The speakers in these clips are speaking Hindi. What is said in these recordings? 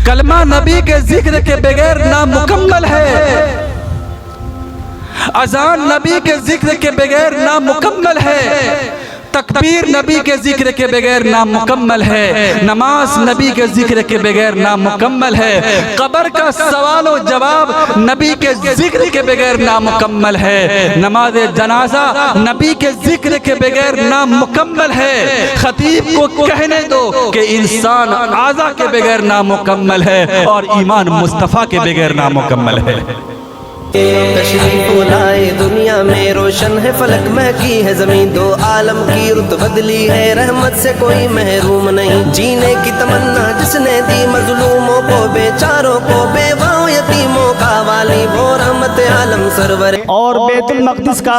कलमा नबी के जिक्र के बगैर नामुकम्मल है, अजान नबी के जिक्र के बगैर नामुकम्मल है, तकबीर नबी के जिक्र के बगैर नामुकम्मल है, नमाज नबी के जिक्र के बगैर नामुकम्मल है, कब्र का सवाल और जवाब नबी के जिक्र के बगैर नामुकम्मल है, नमाज जनाजा नबी के जिक्र के बगैर नामुकम्मल है। खतीब को कहने दो कि इंसान आज़ा के बगैर नामुकम्मल है और ईमान मुस्तफ़ा के बगैर नामुकम्मल है। तशरीफ लाए दुनिया में रोशन है फलक महकी है ज़मीन, दो आलम की रुत बदली है, रहमत से कोई महरूम नहीं। जीने की तमन्ना जिसने दी मजलूमों को, बेचारों को, बेवाओं यतीमों का वाली, वो रहमत आलम सरवर। और बैतुल मक़दिस का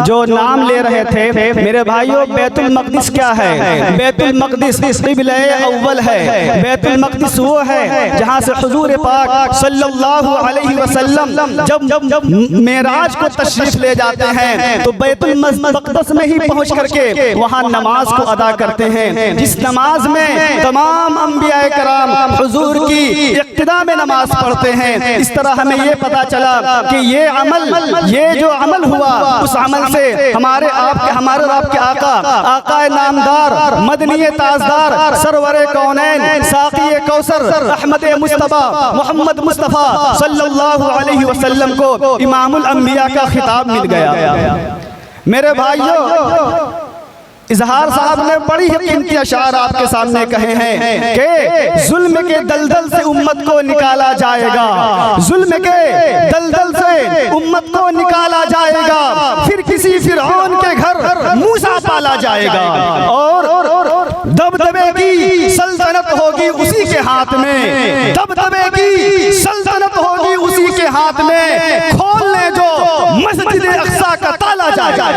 जो नाम ले रहे थे मेरे भाइयों, बैतुल मक़दिस क्या है? बैतुल मक़दिस क़िबला अव्वल है। बैतुल मक़दिस वो है जहाँ से हुज़ूर पाक सल्लल्लाहु अलैहि वसल्लम जब मेराज को तशरीफ ले जाते हैं तो बैतुल मक़दिस में ही पहुंच करके वहां नमाज को अदा करते हैं, जिस नमाज में तमाम अंबिया कराम हुजूर की इक्तिदा में नमाज पढ़ते हैं। इस तरह हमें ये पता चला कि ये जो अमल हुआ, उस अमल से हमारे आपके आका नामदार, मदनी ताजदार, सरवरे कौनैन, साक़ी कौसर, अहमद मुस्तफ़ा, मोहम्मद मुस्तफ़ा सल्लल्लाहु अलैहि वसल्लम को इमामुल अंबिया का खिताब मिल गया। मेरे भाइयों, इजहार साहब ने बड़ी ही कीमती अशार आपके सामने कहे हैं कि जुल्म के दलदल से उम्मत को निकाला जाएगा, जुल्म के दलदल से उम्मत को निकाला जाएगा, फिर किसी फिरौन के घर मूसा पाला जाएगा, और दबदबे की सल्तनत होगी उसी के हाथ में, दबदबे की सल्तनत होगी उसी के हाथ में, खोलने जो मस्जिद अक़सा का ताला जाएगा।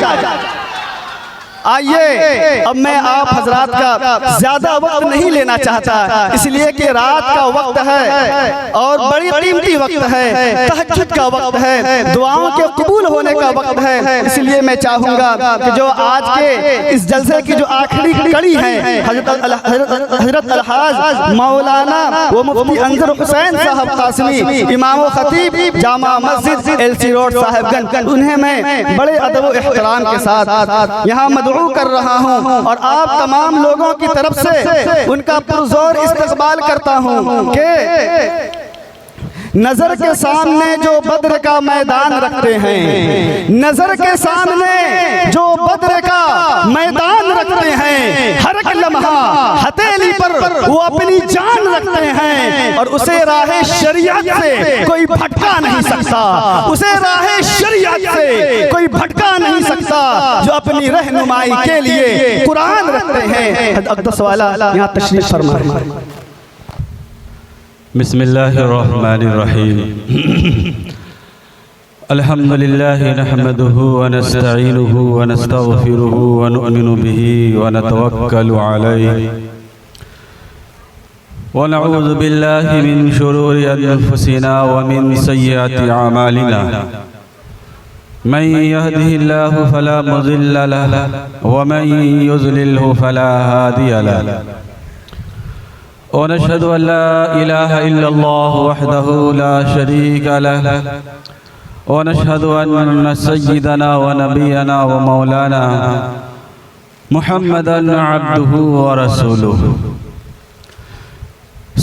आइए, अब मैं आप हजरात का ज्यादा वक्त नहीं लेना चाहता, इसलिए कि रात का वक्त है और बड़ी कीमती वक्त है, तहज्जुद का वक्त है, दुआओं के कबूल होने का वक्त है। इसलिए मैं चाहूंगा कि जो आज के इस जलसे की जो आखिरी कड़ी है, हजरत अलहाज मौलाना व मुफ्ती अंजर हुसैन साहब कासमी, इमाम खतीब जामा मस्जिद एलसी रोड साहिबगंज, उन्हें मैं बड़े अदब व एहतराम के साथ यहाँ कर रहा हूं और आप तमाम लोगों की तरफ से उनका पुरजोर इस्तकबाल करता हूं कि नजर के सामने जो बद्र का मैदान रखते हैं, नजर के सामने जो बद्र का मैदान रखते हैं, हर एक लम्हा हथेली पर वो अपनी जान रखते हैं और उसे राहे शरीयत से कोई भटका नहीं सकता, उसे राहे शरीयत से कोई भटका नहीं सकता, जो अपनी रहनुमाई के लिए कुरान रखते हैं। अक़दस वाला यहाँ तशरीफ फरमाएं। बिस्मिल्लाहिर्रहमानिर्रहीम। अल्हम्दुलिल्लाहि नहमदुहु व नस्तईनुहु व नस्तगफिरुहु व नु'मिनु बिही व नतवक्कलु अलैहि व नऊज़ु बिल्लाहि मिन शुरूरि अनफुसिना व मिन सय्यिआति अमालिना। मन यहदिहिल्लाहु फला मुज़िल्ल लहु व मन युज़लिल्हु फला हादिय लहु। और नशहदु अल्ला इलाहा इल्लल्लाह वहदहु ला शरीका लहु और नशहदु अन्न सय्यिदना व नबियना व मौलाना मुहम्मदन अब्दुहु व रसूलुहु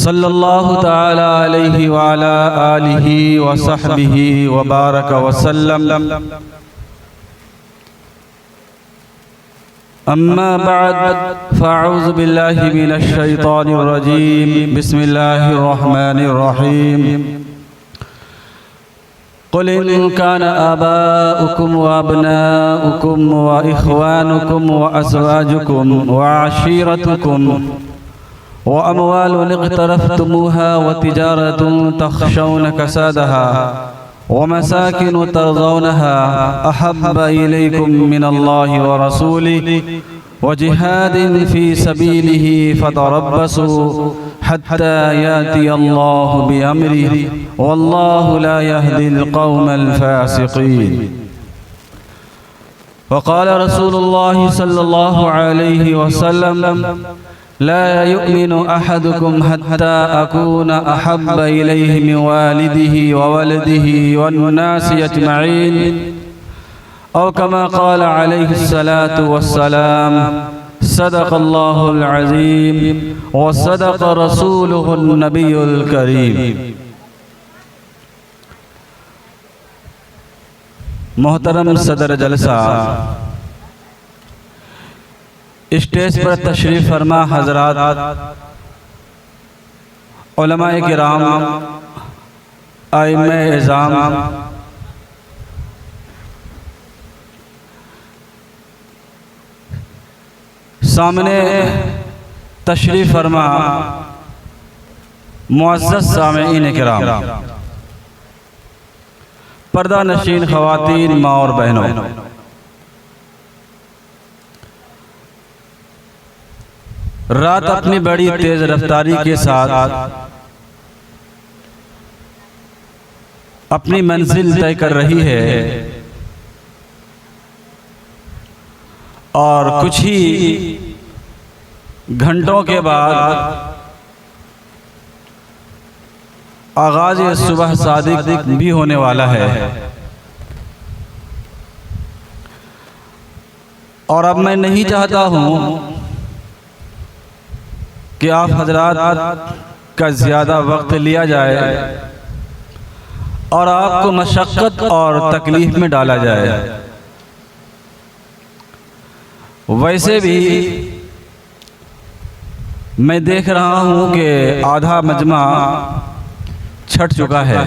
सल्लल्लाहु तआला अलैहि व अला आलिहि व सहबिहि व बारक व सल्लम। अम्मा बाद फ़अऊज़ु बिल्लाहि मिनश शैतानिर रजीम। बिस्मिल्लाहिर रहमानिर रहीम। क़ुल इन कान आबाउकुम व अबनाउकुम व इख़वानुकुम व अज़वाजुकुम व अशीरतुकुम व अमवालुन इक़्तरफ़्तुमूहा व तिजारतुन तख़शौन कसादहा व मसाकिन तर्ज़ौनहा अहब्ब इलैकुम मिनल्लाहि व रसूलिहि व जिहादिन फ़ी सबीलिहि फ़तरब्बसू हत्ता यातियल्लाहु बिअम्रिहि वल्लाहु ला यहदिल क़ौमल फ़ासिक़ीन। वक़ाल रसूलुल्लाहि सल्लल्लाहु अलैहि वसल्लम ला युमिनु अहदुकुम हत्ता अकून अहब्ब इलैहि मिन वालिदिही व वलदिही वन्नासि अजमईन औ कमा क़ाल अलैहिस्सलातु वस्सलाम। सदक़ल्लाहुल अज़ीम व सदक़ रसूलुहुन नबियुल करीम। मोहतरम सदर जलसा, स्टेज पर तशरीफ़ फरमा हज़रात, उलमाए किराम, आइम्मे इज़ाम, सामने तशरीफ़ फरमा मुअज़्ज़ज़ सामिईन किराम, पर्दा नशीन ख़वातीन, माँ और बहनों, रात अपनी बड़ी तेज रफ्तारी के साथ अपनी मंजिल तय कर रही है और कुछ ही घंटों के बाद आगाज़ सुबह सादिक भी होने वाला है। और अब मैं नहीं चाहता हूँ कि आप हजरात का ज़्यादा वक्त लिया जाए और आपको मशक्क़त और तकलीफ़ में डाला जाए। वैसे भी मैं देख रहा हूँ कि आधा मजमा छट चुका है,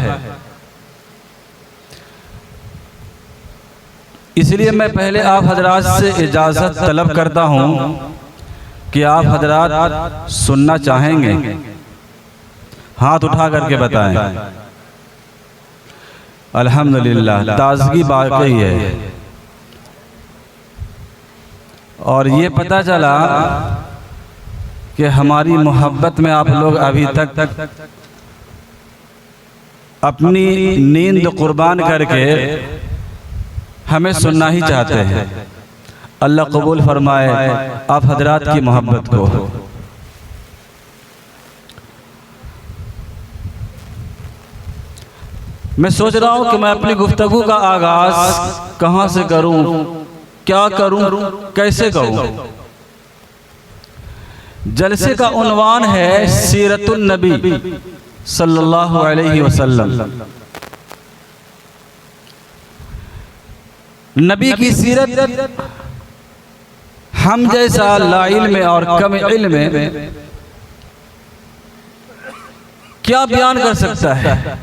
इसलिए मैं पहले आप हजरात से इजाज़त तलब करता हूँ कि आप हजरात सुनना चाहेंगे? हाथ उठा करके बताएं। अल्हम्दुलिल्लाह, ताज़गी बाक़ी है। और ये पता चला कि हमारी मोहब्बत में आप लोग अभी तक अपनी नींद कुर्बान करके हमें सुनना ही चाहते हैं। अल्लाह कबूल फरमाए आप हजरात की मोहब्बत को। मैं सोच रहा हूँ कि मैं अपनी गुफ्तगू का आगाज़ कहाँ से करूँ, क्या करूँ, कैसे करूँ। जलसे का उन्वान है सीरतुन नबी सल्लल्लाहु अलैहि वसल्लम। नबी की सीरत हम जैसा लाइल में और कम इल्म में क्या बयान कर सकता है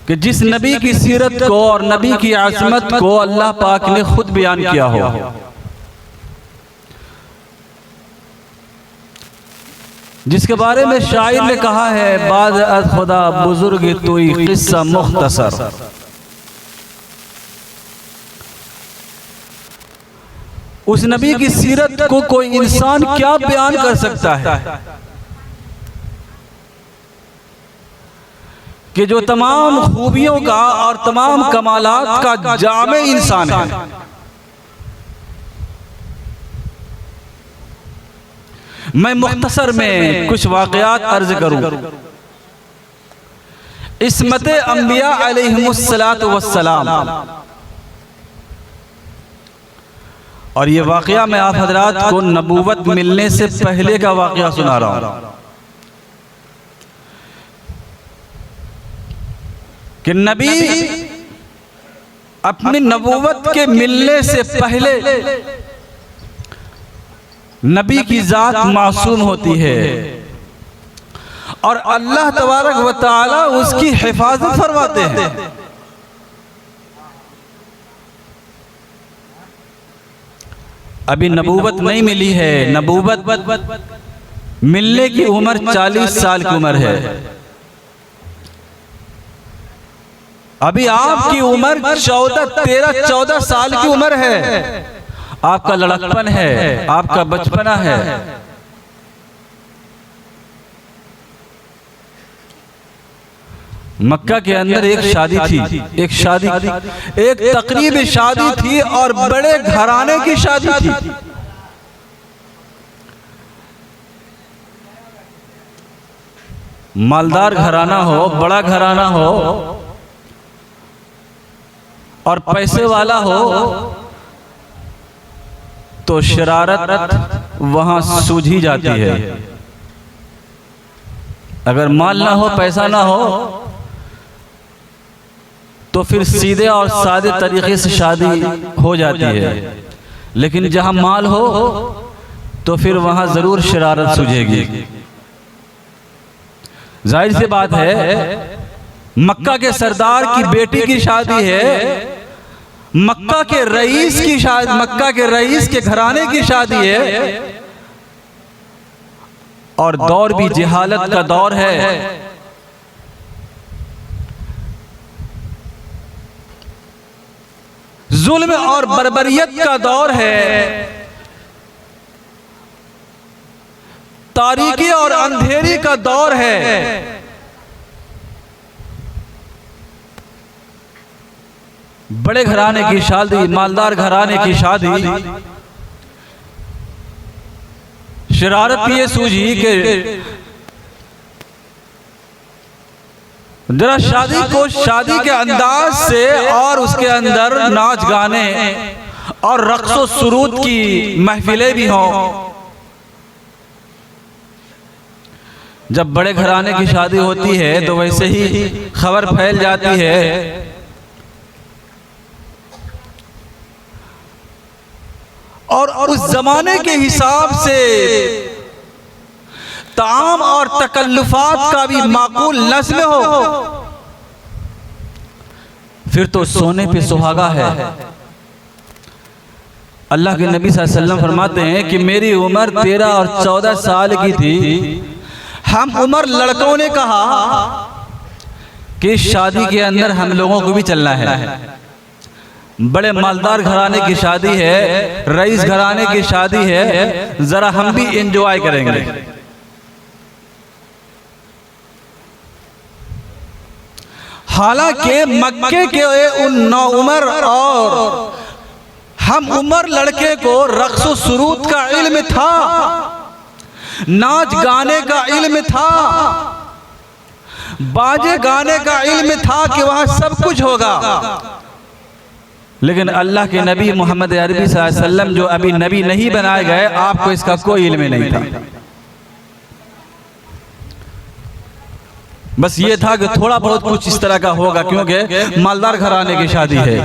कि जिस नबी की सीरत को और नबी की आज़मत को अल्लाह पाक ने खुद बयान किया हो, जिसके बारे में शायर ने कहा है बाद अज खुदा बुजुर्ग तोई किस्सा मुख्तसर। उस नबी की सीरत को कोई इंसान क्या बयान कर सकता है कि जो तमाम खूबियों का और तमाम कमालात का जामे इंसान है। मैं मुख्तसर में कुछ वाक़यात अर्ज करूं। इस्मत अंबिया अलैहिमुस्सलातु वस्सलाम, और ये वाक़या मैं आप हजरात को नबूवत मिलने से पहले का वाक़या सुना रहा हूं कि नबी अपनी नबूवत के मिलने से पहले नबी की ज़ात मासूम होती है और अल्लाह तबारक व तआला उसकी हिफाजत फरमाते हैं। अभी नबूवत नहीं मिली है, नबूवत मिलने की उम्र 40 साल की उम्र है। अभी आपकी उम्र 13-14 साल की उम्र है। आपका लड़कपन है, आपका बचपना है। मक्का के अंदर एक शादी थी, एक तकरीबी शादी थी और बड़े घराने की शादी थी। मालदार घराना हो, बड़ा घराना हो और पैसे वाला हो तो शरारत वहां सूझी जाती है। अगर माल ना हो, पैसा ना हो तो फिर सीधे और सादे तरीके से शादी हो जाती है। लेकिन जहां माल हो तो फिर वहां जरूर शरारत सूझेगी। जाहिर सी बात है, मक्का के सरदार की बेटी की शादी है, मक्का के रईस की शादी, मक्का के रईस के घराने की शादी है और दौर भी जिहालत का दौर है। जुल्म और बर्बरियत का दौर है, तारीकी और अंधेरी का दौर है। बड़े घराने की शादी, मालदार घराने की शादी, शरारत ये सूझी कि जरा शादी को शादी के अंदाज से और उसके अंदर नाच गाने और रक्सो सुरूद की महफिलें भी हों। जब बड़े घराने की शादी होती है तो वैसे ही खबर फैल जाती है और उस जमाने के हिसाब से ताम और तकल्लुफात का भी माकूल नस्ल हो, फिर तो सोने पे सुहागा है। अल्लाह के नबी सल्लल्लाहु अलैहि वसल्लम फरमाते हैं कि मेरी उम्र 13 और 14 साल की थी। हम उम्र लड़कों ने कहा कि शादी के अंदर हम लोगों को भी चलना है। बड़े मालदार घराने की शादी है, रईस घराने की शादी है, जरा हम भी एंजॉय करेंगे। हालांकि मक्के के उन नौउमर और हम उम्र लड़के को रक्स सुरूद का इल्म था, नाच गाने का इल्म था, बाजे गाने का इल्म था कि वहां सब कुछ होगा। लेकिन अल्लाह के नबी मोहम्मद अरबी सल्लल्लाहु अलैहि वसल्लम जो अभी नबी नहीं बनाए गए, आपको इसका कोई इल्म नहीं था। बस ये था कि थोड़ा बहुत कुछ इस तरह का होगा, क्योंकि मालदार घराने की शादी है।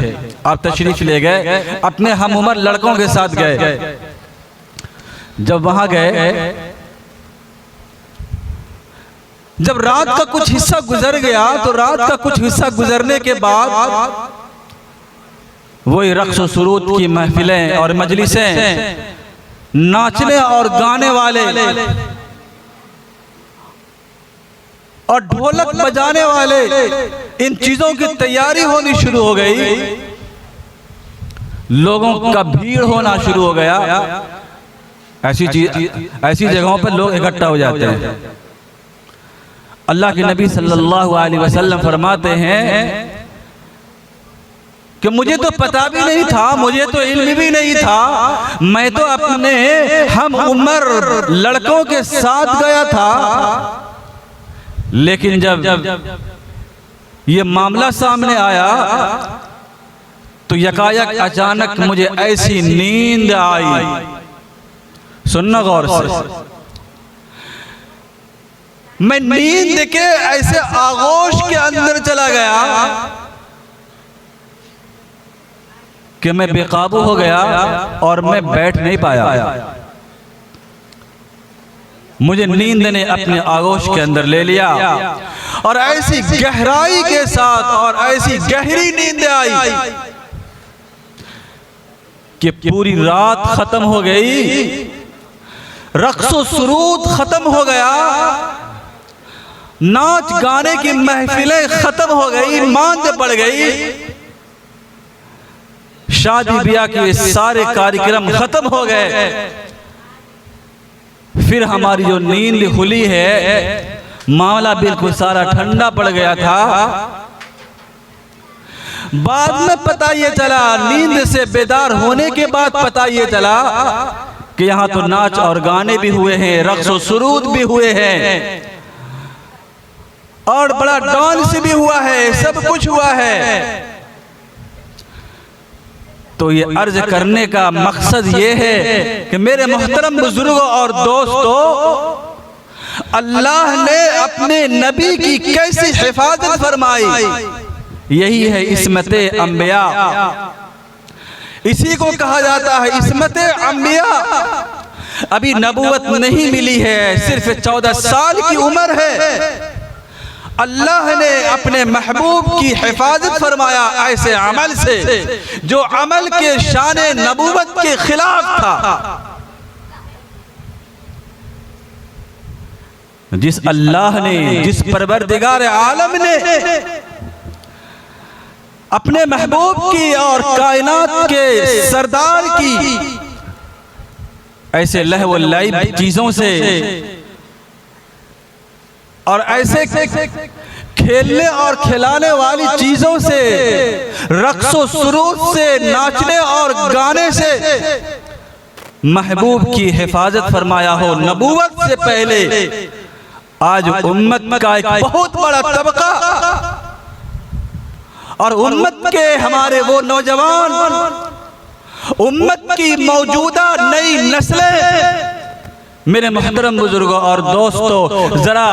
आप तशरीफ ले गए, अपने हम उम्र लड़कों के साथ गए। जब वहां गए, जब रात का कुछ हिस्सा गुजर गया तो रात का कुछ हिस्सा गुजरने के बाद वही रक्स और सुरूद की महफिलें और मजलिसें, नाचने और गाने वाले और ढोलक बजाने वाले, इन चीजों की तैयारी होनी शुरू हो गई। लोगों का भीड़ होना शुरू हो गया। ऐसी जगहों पर लोग इकट्ठा हो जाते हैं। अल्लाह के नबी सल्लल्लाहु अलैहि वसल्लम फरमाते हैं कि मुझे तो पता भी नहीं था, मुझे तो इल्म भी नहीं था, मैं तो अपने हम उम्र लड़कों के साथ गया था। लेकिन जब ये मामला सामने आया तो यकायक अचानक मुझे ऐसी नींद आई। सुनना गौर से, मैं नींद के ऐसे आगोश के अंदर चला गया कि मैं बेकाबू हो गया और मैं बैठ नहीं पाया। मुझे नींद ने अपने आगोश के अंदर ले लिया और ऐसी गहराई के साथ और ऐसी गहरी नींद आई कि पूरी रात खत्म हो गई, रक्स व सुरूद खत्म हो गया, नाच गाने की महफिलें खत्म हो गई, मांद पड़ गई, शादी ब्याह के सारे कार्यक्रम खत्म हो गए। फिर हमारी जो नींद खुली है, मामला बिल्कुल सारा ठंडा पड़ गया था। बाद में पता ये चला, नींद से बेदार होने के बाद पता ये चला कि यहाँ तो नाच और गाने भी हुए हैं, रक्स और सुरूद भी हुए हैं। और बड़ा डांस भी हुआ है, सब कुछ हुआ है। तो ये अर्ज करने का मकसद ये है कि मेरे मोहतरम बुजुर्गों और दोस्तों, अल्लाह ने अपने नबी की कैसी हिफाजत फरमाई, यही है इस्मत अंबिया। इसी को कहा जाता है इस्मत अंबिया। अभी नबूवत नहीं मिली है, सिर्फ 14 साल की उम्र है। अल्लाह ने अपने महबूब की हिफाजत फरमाया ऐसे अमल से जो अमल के शाने नबूवत के खिलाफ था। जिस अल्लाह ने, जिस परवरदिगार आलम ने अपने महबूब की और कायनात के सरदार की ऐसे लहव व लाइब चीजों से और ऐसे खेलने और खिलाने वाली चीजों से, रक्स व सुरूद से, नाचने और गाने से महबूब की हिफाजत फरमाया हो। नबूवत से पहले आज उम्मत का एक बहुत बड़ा तबका और उम्मत के हमारे वो नौजवान, उम्मत की मौजूदा नई नस्लें, मेरे मोहतरम बुजुर्गों और दोस्तों, जरा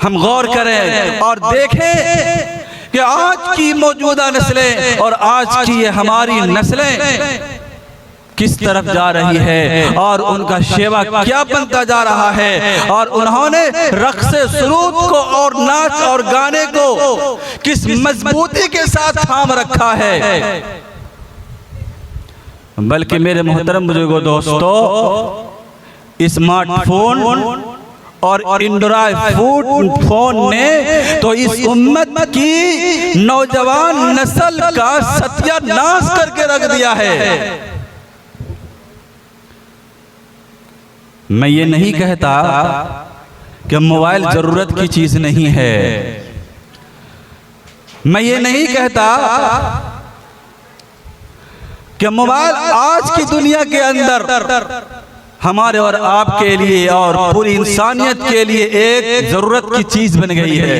हम गौर करें और देखें कि आज की मौजूदा नस्लें और आज की ये हमारी नस्लें किस तरफ जा रही है और उनका शेवा क्या बनता जा रहा है, और उन्होंने रक्स सुरूद को और नाच और गाने को किस मजबूती के साथ थाम रखा है। बल्कि मेरे मोहतरम बुजुर्गों दोस्तों, स्मार्टफोन और एंड्रॉयड फोन ने तो इस उम्मत की नौजवान नस्ल का सत्यानाश करके रख दिया है। मैं ये नहीं कहता कि मोबाइल जरूरत की चीज नहीं है, मैं ये नहीं कहता कि मोबाइल आज की दुनिया के अंदर हमारे और आपके लिए और पूरी इंसानियत के लिए एक जरूरत की चीज बन गई है।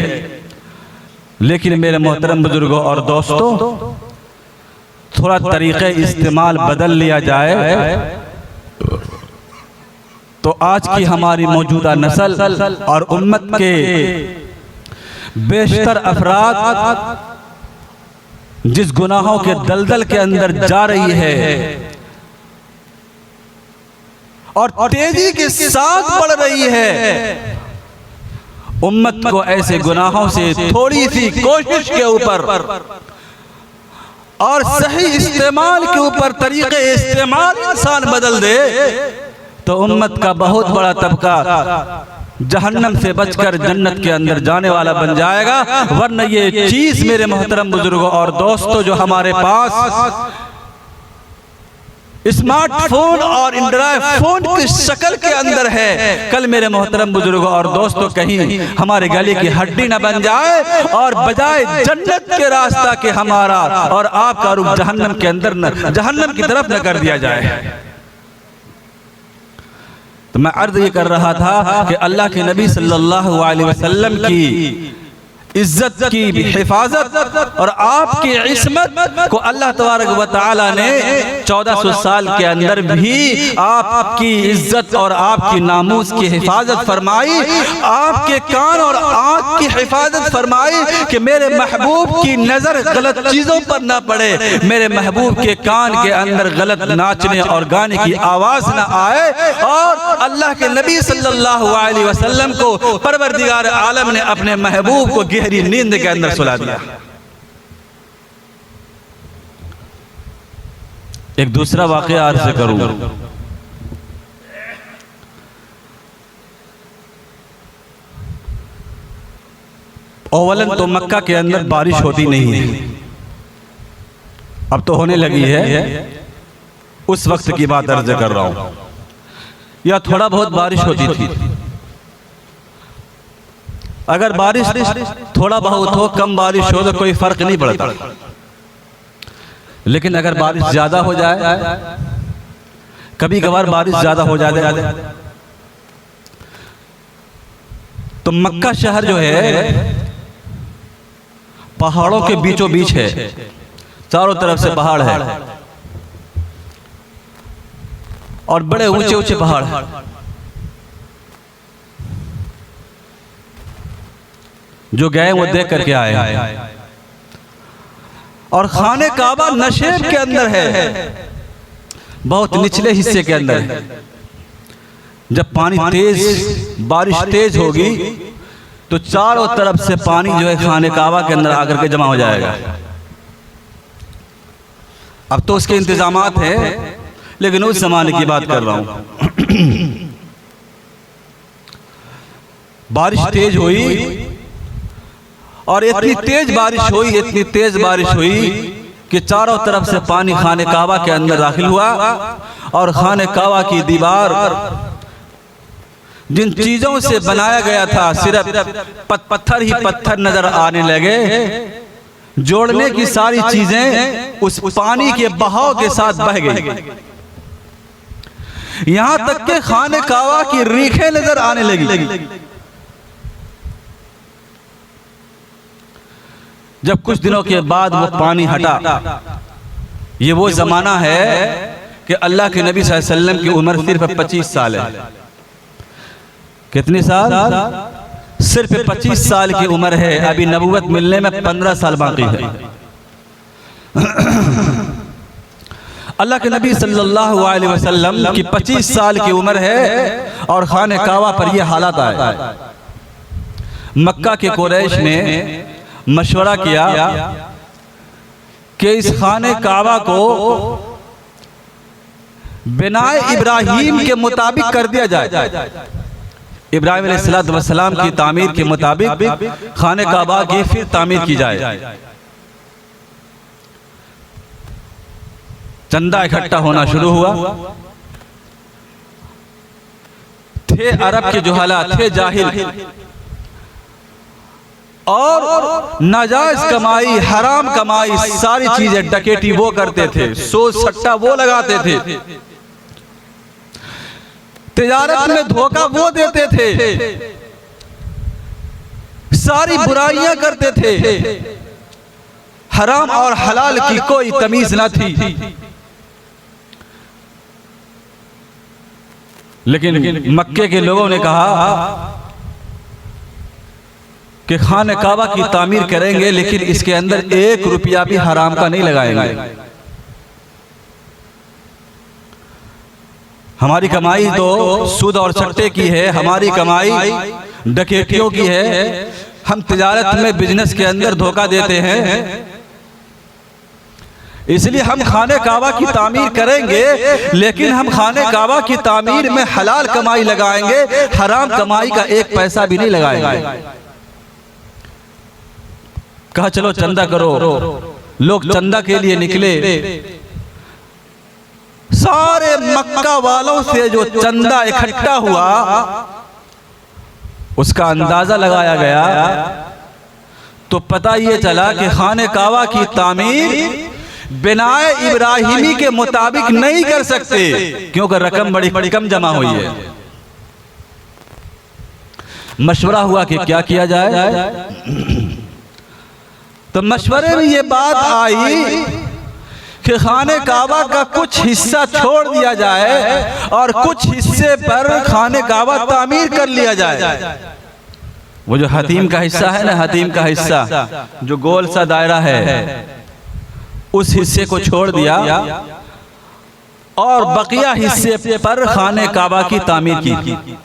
लेकिन मेरे मोहतरम बुजुर्गों और दोस्तों, थोड़ा तरीक़े इस्तेमाल बदल लिया जाए तो आज की हमारी मौजूदा नस्ल और उम्मत के बेशतर अफराद जिस गुनाहों के दलदल के अंदर जा रही है और तेजी के साथ बढ़ रही है, उम्मत को ऐसे गुनाहों से थोड़ी सी कोशिश के ऊपर और सही इस्तेमाल के ऊपर तरीके इस्तेमाल इंसान बदल दे तो उम्मत का बहुत बड़ा तबका जहन्नम से बचकर जन्नत के अंदर जाने वाला बन जाएगा। वरना ये चीज मेरे मोहतरम बुजुर्गों और दोस्तों जो हमारे पास स्मार्टफोन और एंड्रॉयड फोन की शक्ल के अंदर है, कल मेरे मोहतरम बुजुर्गों और दोस्तों कहीं हमारे गले की हड्डी न बन जाए और बजाय जन्नत के रास्ता के हमारा और आपका रुख जहन्नम के अंदर न, जहन्नम की तरफ न कर दिया जाए। तो मैं अर्ज ये कर रहा था कि अल्लाह के नबी सल्लल्लाहु अलैहि वसल्लम की इज्जत की हिफाजत और आपकी इस्मत को अल्लाह तबारक व तआला ने 1400 साल के अंदर भी आपकी इज्जत और आपकी नामूस की हिफाजत फरमाई, आपके कान और आँख की हिफाजत फरमाई कि मेरे महबूब की नज़र गलत चीज़ों पर ना पड़े, मेरे महबूब के कान के अंदर गलत नाचने और गाने की आवाज़ ना आए। और अल्लाह के नबी सल्लल्लाहु अलैहि वसल्लम को परवरदिगार आलम ने अपने महबूब को गहरी नींद के अंदर सुला दिया। एक दूसरा वाक़या अर्ज़ करूं। अवलन तो मक्का के अंदर बारिश होती नहीं है, अब तो होने लगी है, उस वक्त की बात अर्ज़ कर रहा हूं। या थोड़ा बहुत बारिश होती थी, अगर बारिश थोड़ा बहुत हो, कम बारिश हो तो कोई फर्क नहीं पड़ता। लेकिन अगर बारिश ज्यादा हो जाए, कभी कभार बारिश ज्यादा हो जाए तो मक्का शहर जो है पहाड़ों के बीचों बीच है, चारों तरफ से पहाड़ है और बड़े ऊंचे ऊंचे पहाड़। जो गए वो देख करके आए। और खाने काबा नशेब के अंदर है, बहुत निचले हिस्से के अंदर है। जब पानी तेज, बारिश तेज होगी तो चारों तरफ से पानी जो है खाने काबा के अंदर आकर के जमा हो जाएगा। अब तो उसके इंतजामात हैं, लेकिन उस जमाने की बात कर रहा हूं। बारिश तेज हुई और इतनी तेज बारिश हुई कि चारों तरफ से पानी खाने काबा के अंदर दाखिल हुआ और खाने काबा की दीवार जिन चीजों से बनाया गया था सिर्फ पत्थर ही पत्थर नजर आने लगे। जोड़ने की सारी चीजें उस पानी के बहाव के साथ बह गई, यहां तक के खाने काबा की रीखें नजर आने लगी। जब कुछ दिनों के बाद वो पानी हटा, ये वो जमाना है कि अल्लाह के नबी सल्लल्लाहु अलैहि वसल्लम की उम्र सिर्फ 25 साल है। कितने साल? सिर्फ 25 साल की उम्र है। अभी नबूवत मिलने में 15 साल बाकी है। अल्लाह के नबी सल्लल्लाहु अलैहि वसल्लम की 25 साल की उम्र है और खाने काबा पर यह हालात आए। मक्का के कुरैश ने मशवरा किया कि इस खाने काबा को बिनाए इब्राहिम के मुताबिक कर दिया जाए। इब्राहिम अलैहिस्सलाम की तामीर के मुताबिक खाने काबा की फिर तामीर की जाए। चंदा इकट्ठा होना शुरू हुआ। थे अरब के जुहला, थे जाहिल, और नाजायज कमाई, हराम कमाई, सारी चीजें डकैती वो करते थे, सोच सट्टा वो लगाते थे, तिजारत में धोखा वो देते थे, सारी बुराइयां करते थे। हराम और हलाल की कोई तमीज न थी। लेकिन मक्के के लोगों ने कहा कि खाने काबा की तामीर करेंगे, लेकिन इसके अंदर 1 रुपया भी हराम का नहीं लगाएंगे। हमारी कमाई तो सूद और सट्टे की है, हमारी कमाई डकैतियों की है। हम तिजारत में, बिजनेस के अंदर धोखा देते हैं, इसलिए हम खाने काबा की तामीर करेंगे, लेकिन हम खाने काबा की तामीर में हलाल कमाई लगाएंगे, हराम कमाई का 1 पैसा भी नहीं लगाएंगे। कहा चलो चंदा करो। लोग चंदा के लिए निकले। सारे मक्का वालों से जो चंदा इकट्ठा हुआ उसका अंदाजा लगाया गया तो पता ये चला कि खाने काबा की तामीर बिनाए इब्राहिमी के मुताबिक नहीं कर सकते, क्योंकि रकम बड़ी कम जमा हुई है। मशवरा हुआ कि क्या किया जाए। तो मशवरे में ये बात आई कि खाने काबा का कुछ हिस्सा छोड़ दिया जाए और कुछ हिस्से पर खाने काबा तामीर कर लिया जाए। वो जो हतीम का हिस्सा है ना, हतीम का हिस्सा जो गोल सा दायरा है, उस हिस्से को छोड़ दिया और बकिया हिस्से पर खाने काबा की तामीर की।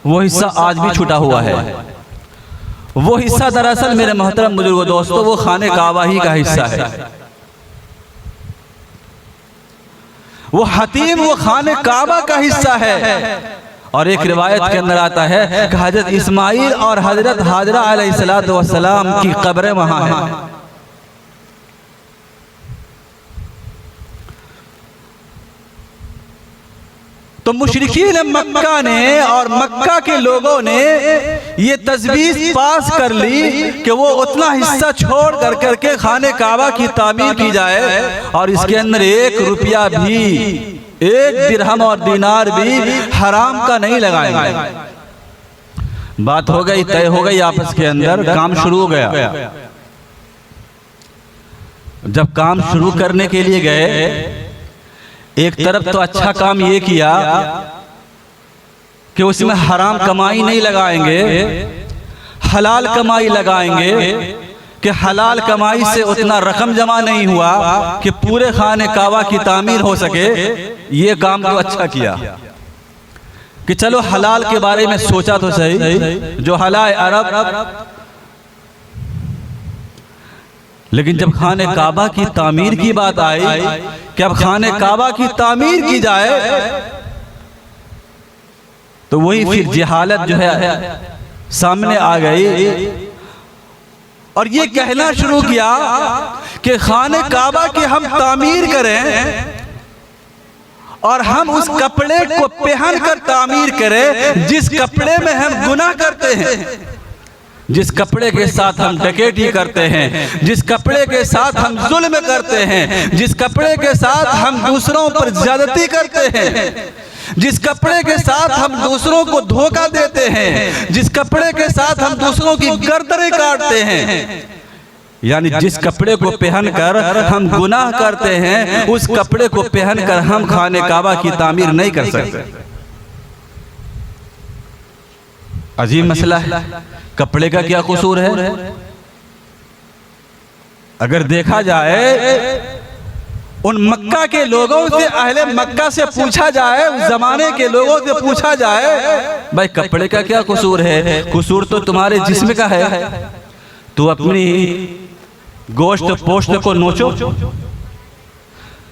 वो हिस्सा आज भी छूटा हुआ है। वो हिस्सा दरअसल मेरे मोहतरम बुजुर्गों दोस्तों, वो खाने काबा ही का हिस्सा है। वो हतीम वो खाने काबा का हिस्सा है। और एक रिवायत के अंदर आता है कि हजरत इस्माइल और हजरत हाजरा अलैहिस्सलातु वस्सलाम की कब्रें वहां हैं। तो मुशरिकीन मक्का ने और मक्का के लोगों ने ये तजवीज पास कर ली कि वो उतना हिस्सा छोड़ कर करके खाने काबा की तामीर की जाए और इसके अंदर 1 रुपया भी, 1 दिरहम और दीनार भी हराम का नहीं लगाएंगे। बात हो गई, तय हो गई आपस के अंदर, काम शुरू हो गया। जब काम शुरू करने के लिए गए, एक तरफ तो अच्छा काम ये किया कि उसमें हराम कमाई नहीं लगाएंगे, हलाल कमाई लगाएंगे कि हलाल कमाई से उतना रकम जमा नहीं हुआ कि पूरे खाने काबा की तामीर हो सके। ये काम तो अच्छा किया कि चलो हलाल के बारे में सोचा तो सही, जो हलाल अरब। लेकिन जब खाने काबा की तामीर की बात आई कि अब खाने काबा की तामीर की जाए, तो वही फिर जहालत जो है सामने आ गई और ये कहना शुरू किया कि खाने काबा की हम तामीर करें और हम उस कपड़े को पहन कर तामीर करें जिस कपड़े में हम गुनाह करते हैं, जिस कपड़े के साथ हम डकैती करते हैं, जिस कपड़े के साथ हम जुल्म करते हैं, जिस कपड़े के साथ हम दूसरों पर ज्यादती करते हैं, जिस कपड़े के साथ हम दूसरों को धोखा देते हैं, जिस कपड़े के साथ हम दूसरों की गर्दनें काटते हैं, यानी जिस कपड़े को पहनकर हम गुनाह करते हैं, उस कपड़े को पहनकर हम खाने काबा की तामीर नहीं कर सकते। अजीब मसला है। कपड़े का क्या कसूर है? अगर देखा जाए, उन मक्का के लोगों से, अहले मक्का से पूछा जाए, उस जमाने के लोगों से पूछा जाए, भाई कपड़े का क्या कसूर है? कसूर तो तुम्हारे जिस्म का है। तू अपनी गोश्त पोश्त को नोचो,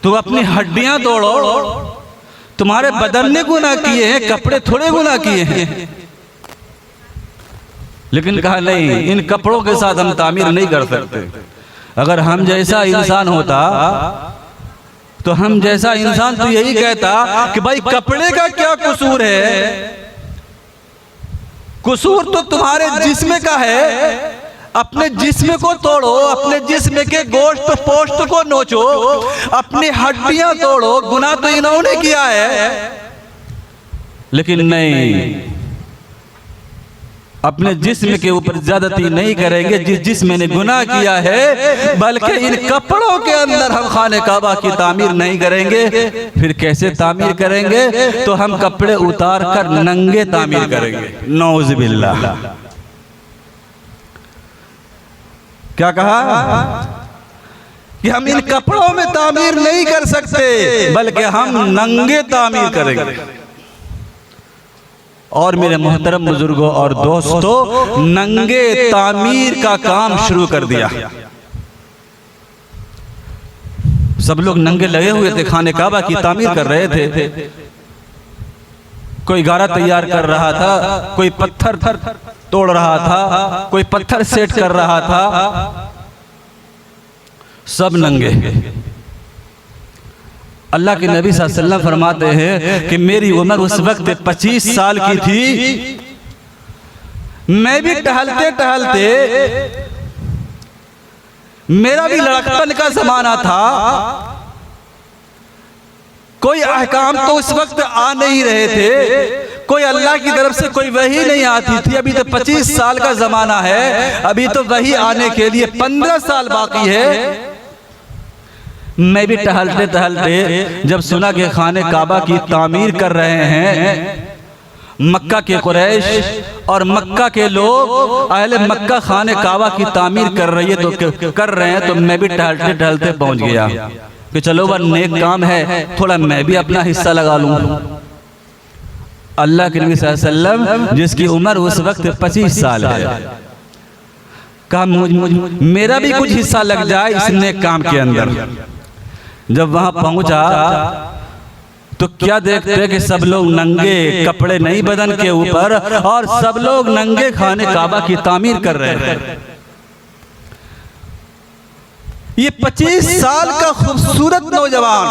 तू अपनी हड्डियां तोड़ो, तुम्हारे बदन ने गुनाह किए हैं, कपड़े थोड़े गुनाह किए हैं। लेकिन कहा नहीं, इन कपड़ों के साथ हम तामीर नहीं कर सकते। अगर हम जैसा इंसान होता तो हम जैसा इंसान तो यही कहता कि भाई कपड़े का क्या कसूर है? कसूर तो तुम्हारे जिस्म का है। अपने जिस्म को तोड़ो, अपने जिस्म के गोश्त पोश्त को नोचो, अपनी हड्डियां तोड़ो। गुनाह तो इन्होंने किया है, लेकिन नहीं, अपने जिस्म के ऊपर ज्यादती नहीं करेंगे जिस जिस्म ने गुनाह किया है, बल्कि इन कपड़ों के अंदर हम खाने काबा की तामीर नहीं करेंगे। फिर कैसे तामीर करेंगे? तो हम कपड़े उतार कर नंगे तामीर करेंगे। नौज़ बिल्लाह। क्या कहा कि हम इन कपड़ों में तामीर नहीं कर सकते, बल्कि हम नंगे तामीर करेंगे। और मेरे मोहतरम बुजुर्गों और दोस्तों, नंगे तामीर का काम शुरू कर दिया। सब लोग नंगे लगे हुए थे, खाने काबा की तामीर कर रहे थे। कोई गारा तैयार कर रहा था, कोई पत्थर तोड़ रहा था, कोई पत्थर सेट कर रहा था, सब नंगे। अल्लाह के नबी सल्लल्लाहु अलैहि वसल्लम फरमाते हैं कि मेरी उम्र उस वक्त 25 साल की थी। मैं भी टहलते टहलते, मेरा भी लड़कपन का जमाना था। कोई अहकाम तो उस वक्त आ नहीं रहे थे, कोई अल्लाह की तरफ से कोई वही नहीं आती थी। अभी तो 25 साल का जमाना है, अभी तो वही आने के लिए 15 साल बाकी है। मैं भी टहलते टहलते जब सुना कि खाने काबा की तामीर कर रहे हैं, मक्का के कुरैश और मक्का के लोग, अहले मक्का खाने काबा की तामीर कर रही है, तो कर रहे हैं, तो मैं भी टहलते टहलते पहुंच गया कि चलो वह नेक काम है, थोड़ा मैं भी अपना हिस्सा लगा लूं। अल्लाह के नबी सल्लल्लाहु अलैहि वसल्लम जिसकी उम्र उस वक्त 25 साल है, कहा मेरा भी कुछ हिस्सा लग जाए इस नेक काम के अंदर। जब वहां पहुंचा तो क्या देखते हैं कि सब लोग नंगे, कपड़े नहीं बदन के ऊपर, और सब लोग नंगे खाने काबा की तामीर कर रहे हैं। ये 25 साल का खूबसूरत नौजवान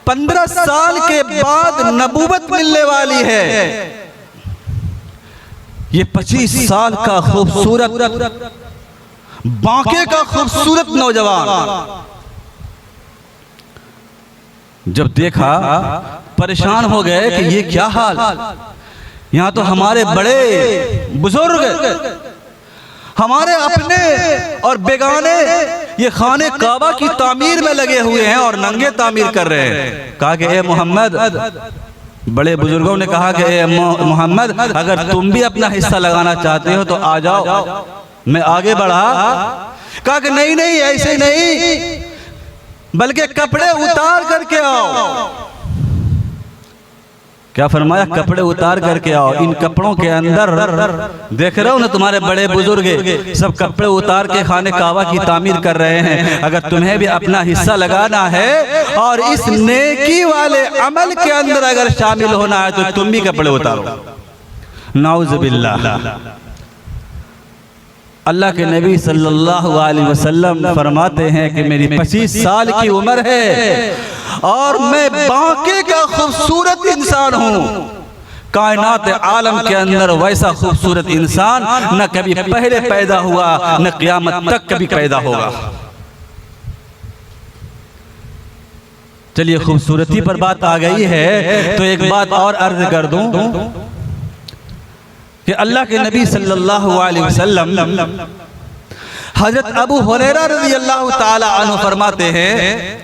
15 साल के बाद नबूवत मिलने वाली है। ये 25 साल का खूबसूरत, बांके का खूबसूरत नौजवान जब देखा, परेशान हो गए कि ये क्या हाल, यहाँ तो हमारे बड़े बुजुर्ग, हमारे अपने और बेगाने ये खाने काबा की तामीर में लगे हुए हैं और नंगे तामीर कर रहे हैं। कहा कि ए मोहम्मद, बड़े बुजुर्गों ने कहा कि ए मोहम्मद, अगर तुम भी अपना हिस्सा लगाना चाहते हो तो आ जाओ। मैं आगे बढ़ा, कहा कि नहीं नहीं, ऐसे नहीं, बल्कि कपड़े उतार करके आओ। क्या फरमाया? कपड़े उतार करके आओ। इन कपड़ों के अंदर देख रहे हो ना, तुम्हारे बड़े बुजुर्ग सब कपड़े उतार के खाने काबा की तामीर कर रहे हैं। अगर तुम्हें भी अपना हिस्सा लगाना है और इस नेकी वाले अमल के अंदर अगर शामिल होना है तो तुम भी कपड़े उतारो। नाउज़ बिल्लाह। अल्लाह के नबी सल्लल्लाहु अलैहि वसल्लम फरमाते हैं कि मेरी 25 साल की उम्र है और मैं बाके का खूबसूरत इंसान हूँ। कायनात आलम के अंदर वैसा खूबसूरत इंसान न कभी पहले पैदा हुआ न क़यामत तक कभी पैदा होगा। चलिए, खूबसूरती पर बात आ गई है तो एक बात और अर्ज कर दूं कि अल्लाह के नबी सल्लल्लाहु अलैहि वसल्लम हजरत अबू हुरैरा रज़ी अल्लाह ताला अन्हु फरमाते हैं,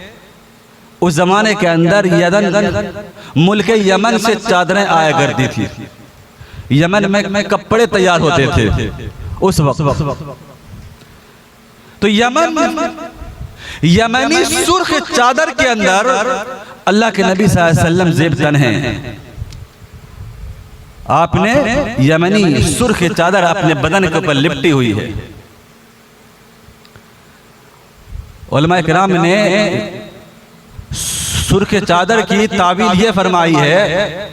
उस जमाने के अंदर मुल्क यमन से चादरें आया करती थी। यमन में कपड़े तैयार होते थे उस वक्त। तो यमनी सुर्ख चादर के अंदर अल्लाह के नबी सल्लल्लाहु अलैहि वसल्लम ज़ेबतन हैं। आपने यमनी सुर्ख चादर अपने बदन के ऊपर लिपटी हुई है। उलमा किराम ने सुर्ख चादर की तावील ये फरमाई है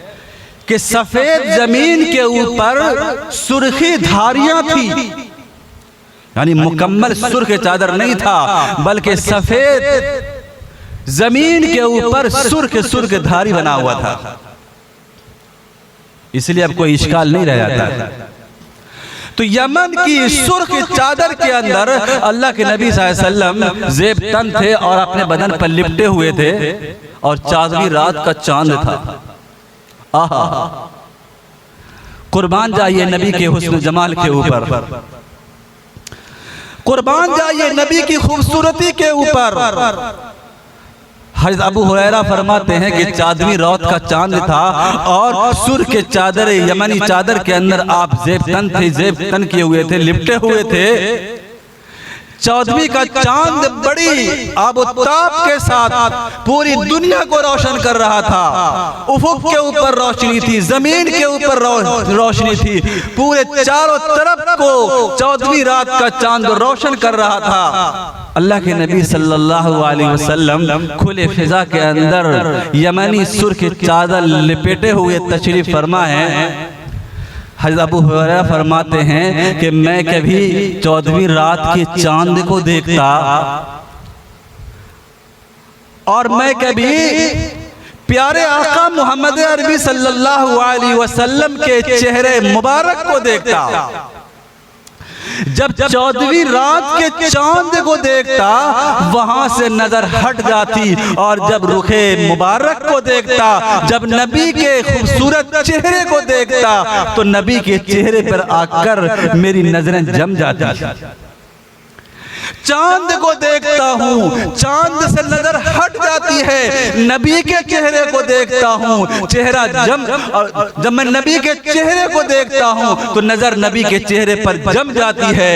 कि सफेद जमीन के ऊपर सुर्खी धारियां थी, यानी मुकम्मल सुर्ख चादर नहीं था बल्कि सफेद जमीन के ऊपर सुर्ख धारी बना हुआ था। इसलिए अब कोई इश्काल नहीं रह जाता। तो यमन की सुर्ख चादर के अंदर अल्लाह के नबी सल्लल्लाहु अलैहि वसल्लम ज़ेबतन थे और अपने बदन पर लिपटे हुए थे और चांदनी रात का चांद था। आहा, कुर्बान जाइए नबी के हुस्न जमाल के ऊपर, कुर्बान जाइए नबी की खूबसूरती के ऊपर। हज़रत अबू हुरैरा फरमाते हैं कि चांदनी रात का चांद था और सुर्ख के चादर, यमनी चादर के अंदर आप ज़ेबतन थे, ज़ेबतन किए हुए थे, लिपटे हुए थे। चौदहवीं का चांद बड़ी आबोताब के साथ पूरी दुनिया को रोशन कर रहा था। उफुक के ऊपर रोशनी थी, जमीन के ऊपर रोशनी थी, पूरे चारों तरफ को चौदहवीं रात का चांद रोशन कर रहा था। अल्लाह के नबी सल्लल्लाहु अलैहि वसल्लम खुले फिजा के अंदर यमनी सुर्ख चादर लपेटे हुए तशरीफ फरमा है। हज़रत अबू हुरैरा फरमाते हैं कि मैं कभी 14वीं रात के चांद को देखता और मैं कभी प्यारे आका मोहम्मद अरबी सल्लल्लाहु अलैहि वसल्लम के चेहरे मुबारक को देखता। जब 14वीं रात के चांद को देखता वहां से नजर हट जाती और जब रुखे मुबारक को देखता, जब नबी के खूबसूरत चेहरे को देखता तो नबी के चेहरे पर आकर मेरी नजरें जम जाती। चांद को देखता हूँ, चांद से नजर हट जाती है, नबी के चेहरे को देखता हूँ, चेहरा जब मैं नबी के चेहरे को देखता हूँ तो नजर नबी के चेहरे पर जम जाती है।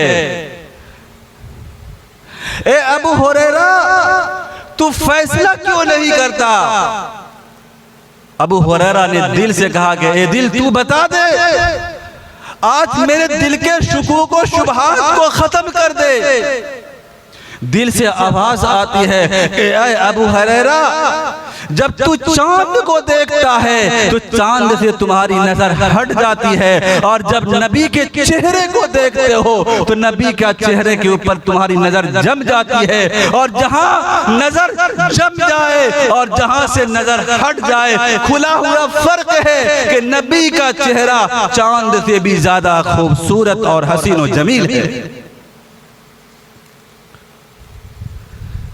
ए अबू हुरैरा, तू फैसला क्यों नहीं करता? अबू हुरैरा ने दिल से कहा कि ए दिल, तू बता दे, आज मेरे दिल के शुकूक और शुबहात को खत्म कर दे। दिल से आवाज आती है कि ऐ अबू हुरैरा, जब तू चांद को देखता है तो चांद से तुम्हारी नजर हट जाती है और जब नबी के चेहरे को देखते हो तो नबी का चेहरे के ऊपर तुम्हारी नजर जम जाती है। और जहां नजर जम जाए और जहां से नजर हट जाए, खुला हुआ फर्क है कि नबी का चेहरा चांद से भी ज्यादा खूबसूरत और हसीन और जमील है।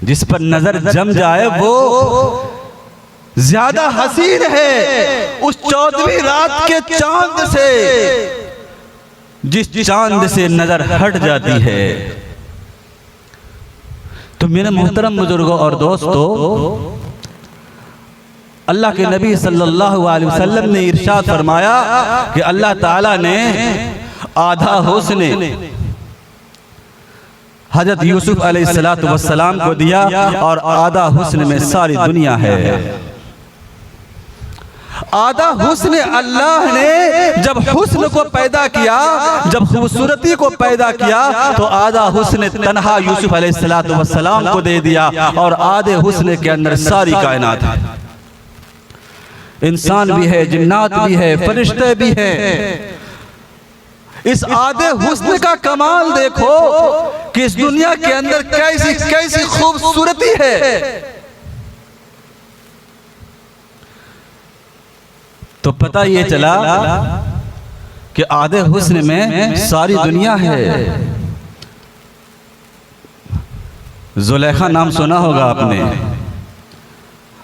जिस पर नजर जम जाए वो ज्यादा हसीन है उस 14वीं रात के चांद से जिस चांद से नजर हट जाती है। तो मेरे मोहतरम बुजुर्गों और दोस्तों, अल्लाह के नबी सल्लल्लाहु अलैहि वसल्लम ने इरशाद फरमाया कि अल्लाह ताला ने आधा हुस्न हजरत यूसुफ अलैहिस्सलातु वस्सलाम को दिया और आधा हुस्न में सारी दुनिया है। आधा हुस्न अल्लाह ने जब हुस्न को पैदा किया, जब खूबसूरती को पैदा किया, तो आधा हुस्न तन्हा यूसुफ अलैहिस्सलातु वस्सलाम को दे दिया और आधे हुस्न के अंदर सारी कायनात है। इंसान भी है, जिन्नात भी है, फरिश्ते भी हैं। इस आधे हुस्न का कमाल देखो कि इस दुनिया के अंदर कैसी कैसी खूबसूरती है। तो पता ये चला कि आधे हुस्न में सारी दुनिया है। जुलेखा नाम सुना होगा आपने।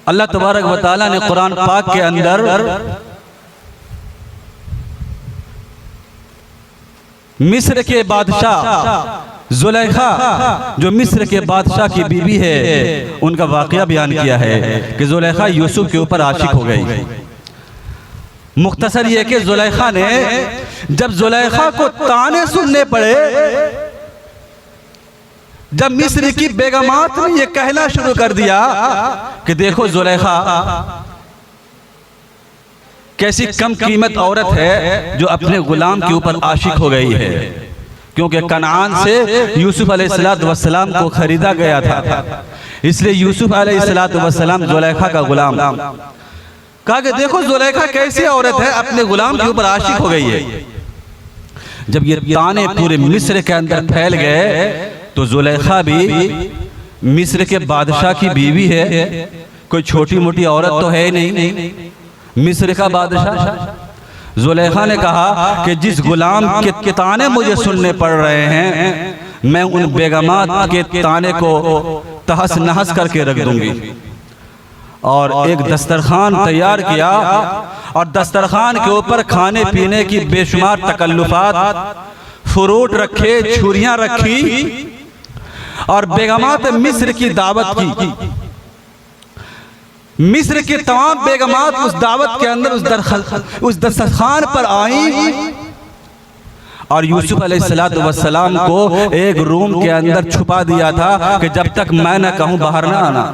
अल्लाह तबारक व तआला ने कुरान पाक के अंदर मिस्र के बादशाह जुलेखा, जो मिस्र के बादशाह की बीवी है, उनका वाकया बयान किया है कि जुलेखा यूसुफ के ऊपर आशिक हो गई। मुख्तसर ये कि जुलेखा ने जब जुलेखा को ताने सुनने पड़े, जब मिस्र की बेगमात ने ये कहना शुरू कर दिया कि देखो जुलेखा कैसी कम कीमत औरत है जो अपने गुलाम के ऊपर आशिक हो गई है, क्योंकि कनान से यूसुफ अलैहिस्सलातु वस्सलाम को खरीदा गया था, इसलिए यूसुफ अलैहिस्सलातु वस्सलाम जुलेखा का गुलाम। कहा कि देखो जुलेखा कैसी औरत है, अपने गुलाम के ऊपर आशिक हो गई है। जब ये ताने पूरे मिस्र के अंदर फैल गए तो जुलेखा भी मिस्र के बादशाह की बीवी है, कोई छोटी मोटी औरत तो है नहीं, मिस्र का बादशाह। जुलेखा ने कहा कि जिस गुलाम के ताने मुझे सुनने पड़ रहे हैं, मैं उन बेगमात के ताने को तहस नहस करके रख दूंगी। और एक दस्तरखान तैयार किया और दस्तरखान के ऊपर खाने पीने की बेशुमार तकल्लुफात, फ्रूट रखे, छुरियां रखी और बेगमात मिस्र की दावत की। मिस्र की तमाम बेगमात उस दावत के अंदर उस दस्तरखान पर आई और यूसुफ अलैहिस्सलातु वस्सलाम को एक रूम के अंदर छुपा दिया था कि जब तक मैं न कहूं बाहर ना आना।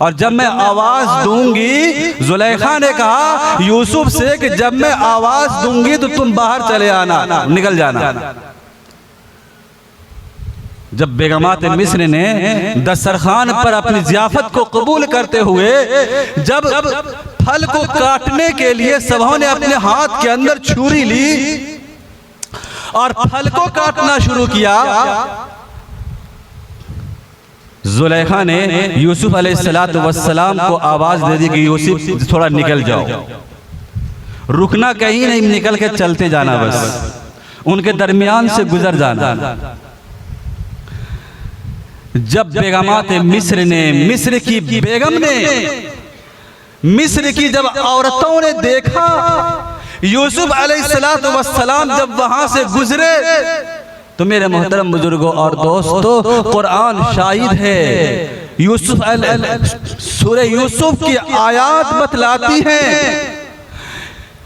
और जब मैं आवाज दूंगी, जुलेखा ने कहा यूसुफ से कि जब मैं आवाज दूंगी तो तुम बाहर चले आना, निकल जाना। जब बेगमात मिस्र ने दस्तरखान पर अपनी ज़ियाफत को कबूल करते हुए जब फल को काटने के लिए सबों ने अपने हाथ के अंदर छुरी ली और फल को काटना शुरू किया, जुलेखा ने यूसुफ अलैहिस्सलातु वस्सलाम को आवाज दे दी कि यूसुफ थोड़ा निकल जाओ, रुकना कहीं नहीं, निकल के चलते जाना, बस उनके दरमियान से गुजर जाना। जब बेगमात मिस्र ने, मिस्र की बेगम ने, मिस्र की जब औरतों ने देखा यूसुफ अलैहिस्सलातु वस्सलाम जब वहां से गुजरे, तो मेरे मोहतरम बुजुर्गों और दोस्तों, कुरान शाहिद है, यूसुफ सूरह यूसुफ की आयत बतलाती हैं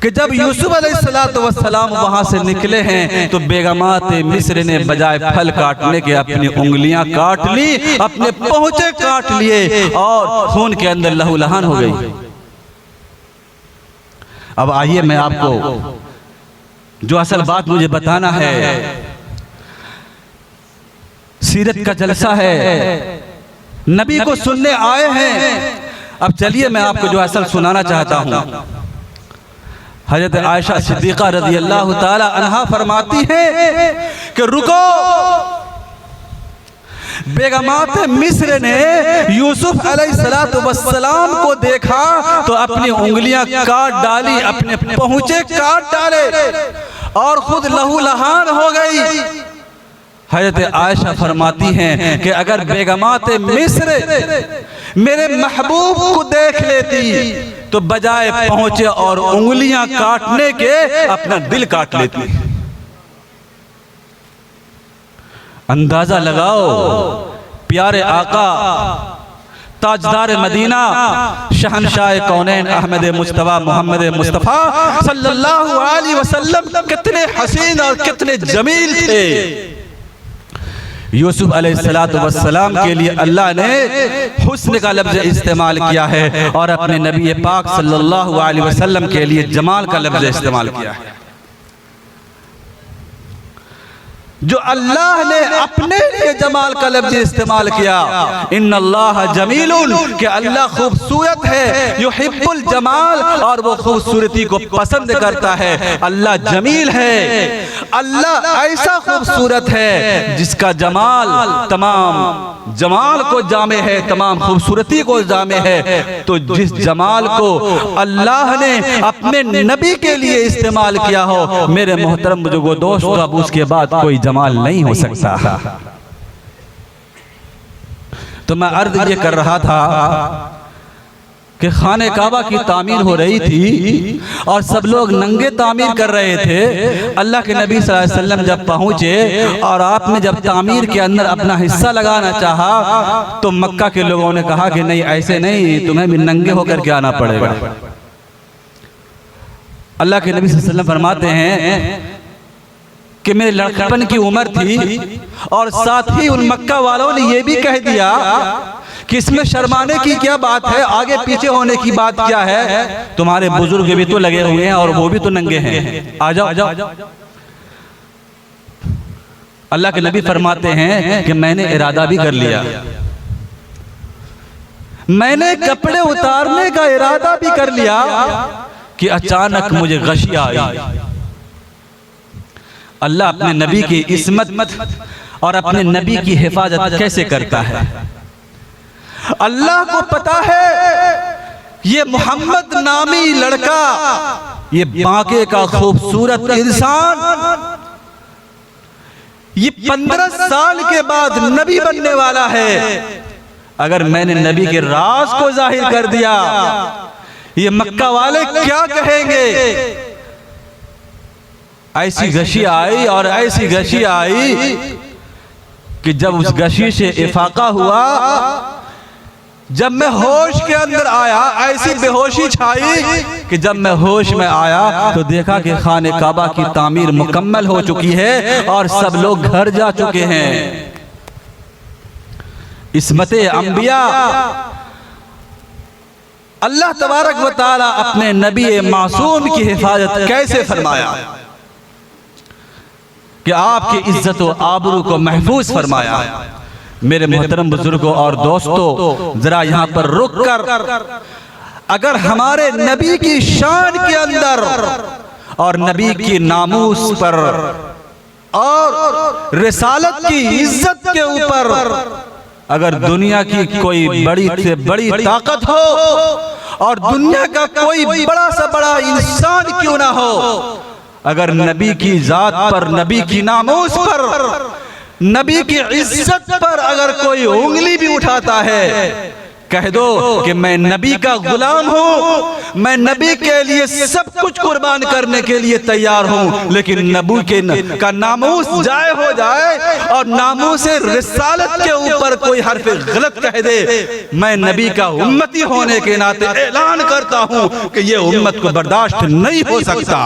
कि जब यूसुफ अलैहिस्सलातु वस्सलाम वहां से निकले हैं तो बेगमात मिस्र ने बजाय फल काटने के अपनी उंगलियां काट ली, अपने पहुंचे काट लिए और खून के अंदर लहूलुहान हो गई। अब आइए मैं आपको जो असल बात मुझे बताना है, सीरत का जलसा है, नबी को सुनने आए हैं। अब चलिए मैं आपको जो असल सुनाना चाहता हूं। हजरत आयशा सिद्दीक़ा रज़ी अल्लाह ताला अन्हा फरमाती हैं कि रुको, बेगमात मिस्र ने यूसुफ अलैहिस्सलातु वस्सलाम को देखा तो अपनी उंगलियां काट डाली, अपने पहुंचे काट डाले और खुद लहूलुहान हो गई। हजरत आयशा फरमाती हैं कि अगर बेगमात मिस्र मेरे महबूब को देख लेती तो बजाय पहुंचे और उंगलियां काटने के अपना दिल काट लेती। अंदाजा लगाओ, प्यारे आका ताजदार मदीना शहनशाह कौनैन अहमद मुस्तफा मोहम्मद मुस्तफा सल्लल्लाहु अलैहि वसल्लम कितने हसीन और कितने जमील थे। यूसुफ अलैहिस्सलातु वस्सलाम के लिए अल्लाह ने हुस्न का लफ्ज इस्तेमाल किया है और अपने नबी पाक सल्लल्लाहु अलैहि वसल्लम के लिए जमाल का लफ्ज इस्तेमाल किया है। जो अल्लाह ने अपने लिए जमाल का लफ्ज इस्तेमाल किया, इन्नल्लाह जमीलुन, कि अल्लाह खूबसूरत है, युहिब्बुल जमाल, और वो खूबसूरती को पसंद करता है। अल्लाह जमील है, अल्लाह ऐसा खूबसूरत है जिसका जमाल तमाम जमाल को जामे है, तमाम खूबसूरती को जामे है। तो जिस जमाल को अल्लाह ने अपने नबी के लिए इस्तेमाल किया हो, मेरे मोहतरम बुजुर्गों दोस्तों, अब उसके बाद कोई जमाल नहीं हो सकता। तो मैं अर्ज ये कर रहा था कि खाने काबा की तामीर हो रही थी और सब लोग नंगे तामीर कर रहे थे। अल्लाह के नबी सल्लल्लाहु अलैहि वसल्लम जब पहुंचे और आपने जब तामीर के अंदर अपना हिस्सा लगाना चाहा तो मक्का के लोगों ने कहा कि नहीं, ऐसे नहीं, तुम्हें भी नंगे होकर के आना पड़ेगा। अल्लाह के नबी सल्लल्लाहु अलैहि वसल्लम फरमाते हैं कि मेरे लड़कपन की उम्र थी और साथ ही उन मक्का वालों ने यह भी कह दिया कि इसमें शर्माने की क्या बात है, आगे पीछे होने की बात क्या है, तुम्हारे बुजुर्ग भी तो लगे हुए हैं और वो भी तो नंगे हैं, आ जाओ। अल्लाह के नबी फरमाते हैं कि मैंने इरादा भी कर लिया, मैंने कपड़े उतारने का इरादा भी कर लिया कि अचानक मुझे गशिया आई। अल्लाह अपने नबी की इस्मत और अपने नबी की हिफाजत कैसे करता है, अल्लाह को पता है ये मोहम्मद नामी लड़का, ये बांके का खूबसूरत इंसान, ये 15 साल के बाद नबी बनने वाला है। अगर मैंने नबी के राज को जाहिर कर दिया, ये मक्का वाले क्या कहेंगे। ऐसी गशी आई और ऐसी गशी आई कि जब उस गशी से इफाका हुआ, जब मैं होश के अंदर आया, ऐसी बेहोशी छाई कि जब मैं होश में आया तो देखा कि खाने काबा की तामीर मुकम्मल हो चुकी है और सब लोग घर जा चुके हैं। इस्मते अंबिया, अल्लाह तबारक व तआला अपने नबी मासूम की हिफाजत कैसे फरमाया कि आपकी इज्जत व आबरू को महफूज फरमाया। मेरे मोहतरम बुजुर्गों और दोस्तों, जरा यहाँ पर रुक कर अगर हमारे नबी की शान के अंदर और नबी की नामूस पर और रिसालत की इज्जत के ऊपर अगर दुनिया की कोई बड़ी से बड़ी ताकत हो और दुनिया का कोई बड़ा से बड़ा इंसान क्यों ना हो, अगर नबी की जात पर, नबी की नामूस पर, नबी की इज्जत पर अगर कोई उंगली भी उठाता है, कह दो कि मैं नबी का गुलाम हूं, मैं नबी के लिए सब कुछ कुर्बान करने के लिए तैयार हूं, लेकिन नबी के का नामूस जाए हो जाए और नामूस रिसालत के ऊपर कोई हर्फ गलत कह दे, मैं नबी का उम्मती होने के नाते ऐलान करता हूं कि यह उम्मत को बर्दाश्त नहीं हो सकता।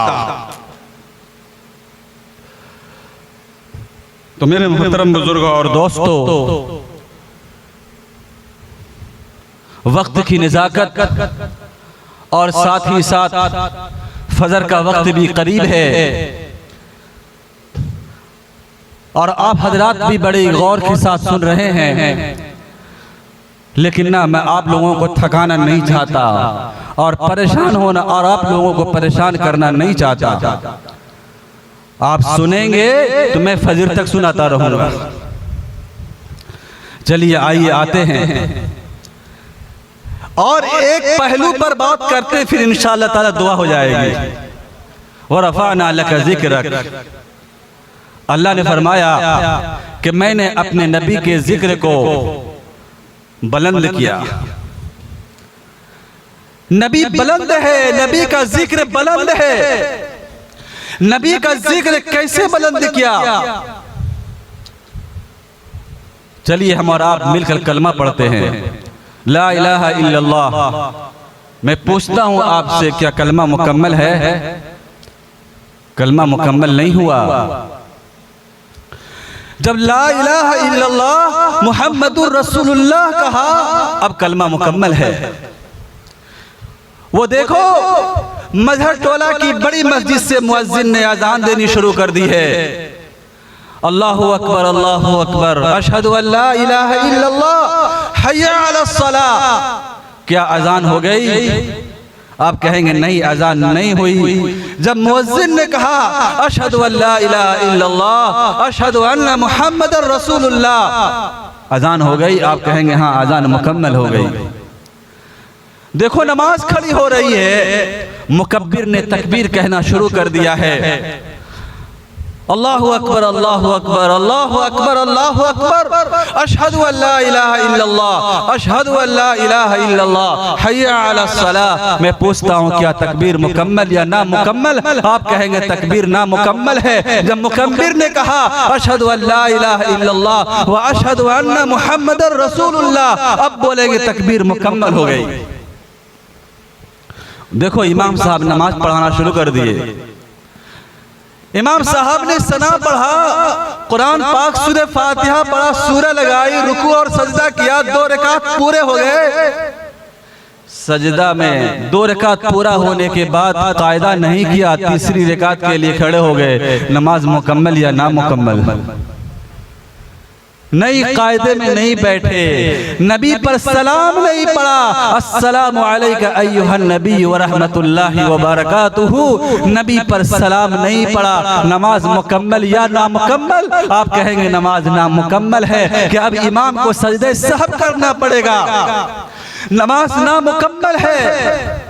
तो मेरे मोहतरम बुजुर्गों और दोस्तों, वक्त की निज़ाकत और साथ ही साथ फजर का वक्त भी करीब है और आप हजरात भी बड़े गौर के साथ सुन रहे हैं, लेकिन ना मैं आप लोगों को थकाना नहीं चाहता और परेशान होना और आप लोगों को परेशान करना नहीं चाहता। आप सुनेंगे तो मैं फजर तक सुनाता रहूंगा। चलिए आइए आते हैं और एक पहलू पर बात करते फिर इंशाअल्लाह ताला दुआ हो जाएगी। और रफ़अना लका ज़िक्रक, अल्लाह ने फरमाया कि मैंने अपने नबी के जिक्र को बुलंद किया। नबी बुलंद है, नबी का जिक्र बुलंद है। नबी का जिक्र कैसे बुलंद किया? चलिए हम और आप मिलकर कलमा पढ़ते हैं, ला इलाहा इल्लल्लाह। मैं पूछता हूं आपसे, क्या कलमा मुकम्मल है? कलमा मुकम्मल नहीं हुआ। जब ला इलाहा इल्लल्लाह मुहम्मदुर रसूलुल्लाह कहा, अब कलमा मुकम्मल है। वो देखो मजहर टोला की बड़ी मस्जिद से मुअज्जिन ने अजान देनी शुरू कर दी है। अल्लाहु अकबर, अल्लाहु अकबर, अशहदु अल्ला इलाहा इल्लल्लाह, हय्या अलस सलाह। क्या अजान हो गई? आप कहेंगे नहीं, अजान नहीं हुई। जब मुअज्जिन ने कहा अशहदु अल्ला इलाहा इल्लल्लाह, अशहदु अन्ना मुहम्मदुर रसूलुल्लाह, अजान हो गई। आप कहेंगे हाँ, अजान मुकम्मल हो गई। देखो नमाज खड़ी हो रही है, मुकब्बिर ने तकबीर कहना शुरू कर दिया है। अल्लाहु अकबर, अल्लाहु अकबर, अल्लाहु अकबर, अल्लाहु अकबर, अशहदु अल्ला इलाहा इल्लल्लाह, अशहदु अल्ला इलाहा इल्लल्लाह, हय्या अलस सलाह। मैं पूछता हूँ क्या तकबीर मुकम्मल या ना मुकम्मल? आप कहेंगे तकबीर ना मुकम्मल है। जब मुकब्बिर ने कहा अशहदु अल्ला इलाहा इल्लल्लाह व अशहदु अन्ना मुहम्मदुर रसूलुल्लाह, अब बोलेंगे तकबीर मुकम्मल हो गई। देखो इमाम साहब नमाज पढ़ाना शुरू कर दिए। इमाम साहब ने सना पढ़ा, कुरान पाक सूरह फातिहा पढ़ा, सूरह लगाई, रुकू और सजदा किया, 2 रकात पूरे हो गए। सजदा में 2 रकात पूरा होने के बाद कायदा नहीं किया, तीसरी रकात के लिए खड़े हो गए। नमाज मुकम्मल या ना मुकम्मल? नई कायदे में नहीं बैठे, नबी पर सलाम नहीं पढ़ा, अस्सलामु अलैका अय्युहन नबी व रहमतुल्लाहि व बरकातुहू, नबी पर सलाम नहीं पढ़ा। नमाज मुकम्मल या ना मुकम्मल? आप कहेंगे नमाज ना मुकम्मल है। कि अब इमाम को सजदे सहव करना पड़ेगा, नमाज ना मुकम्मल है।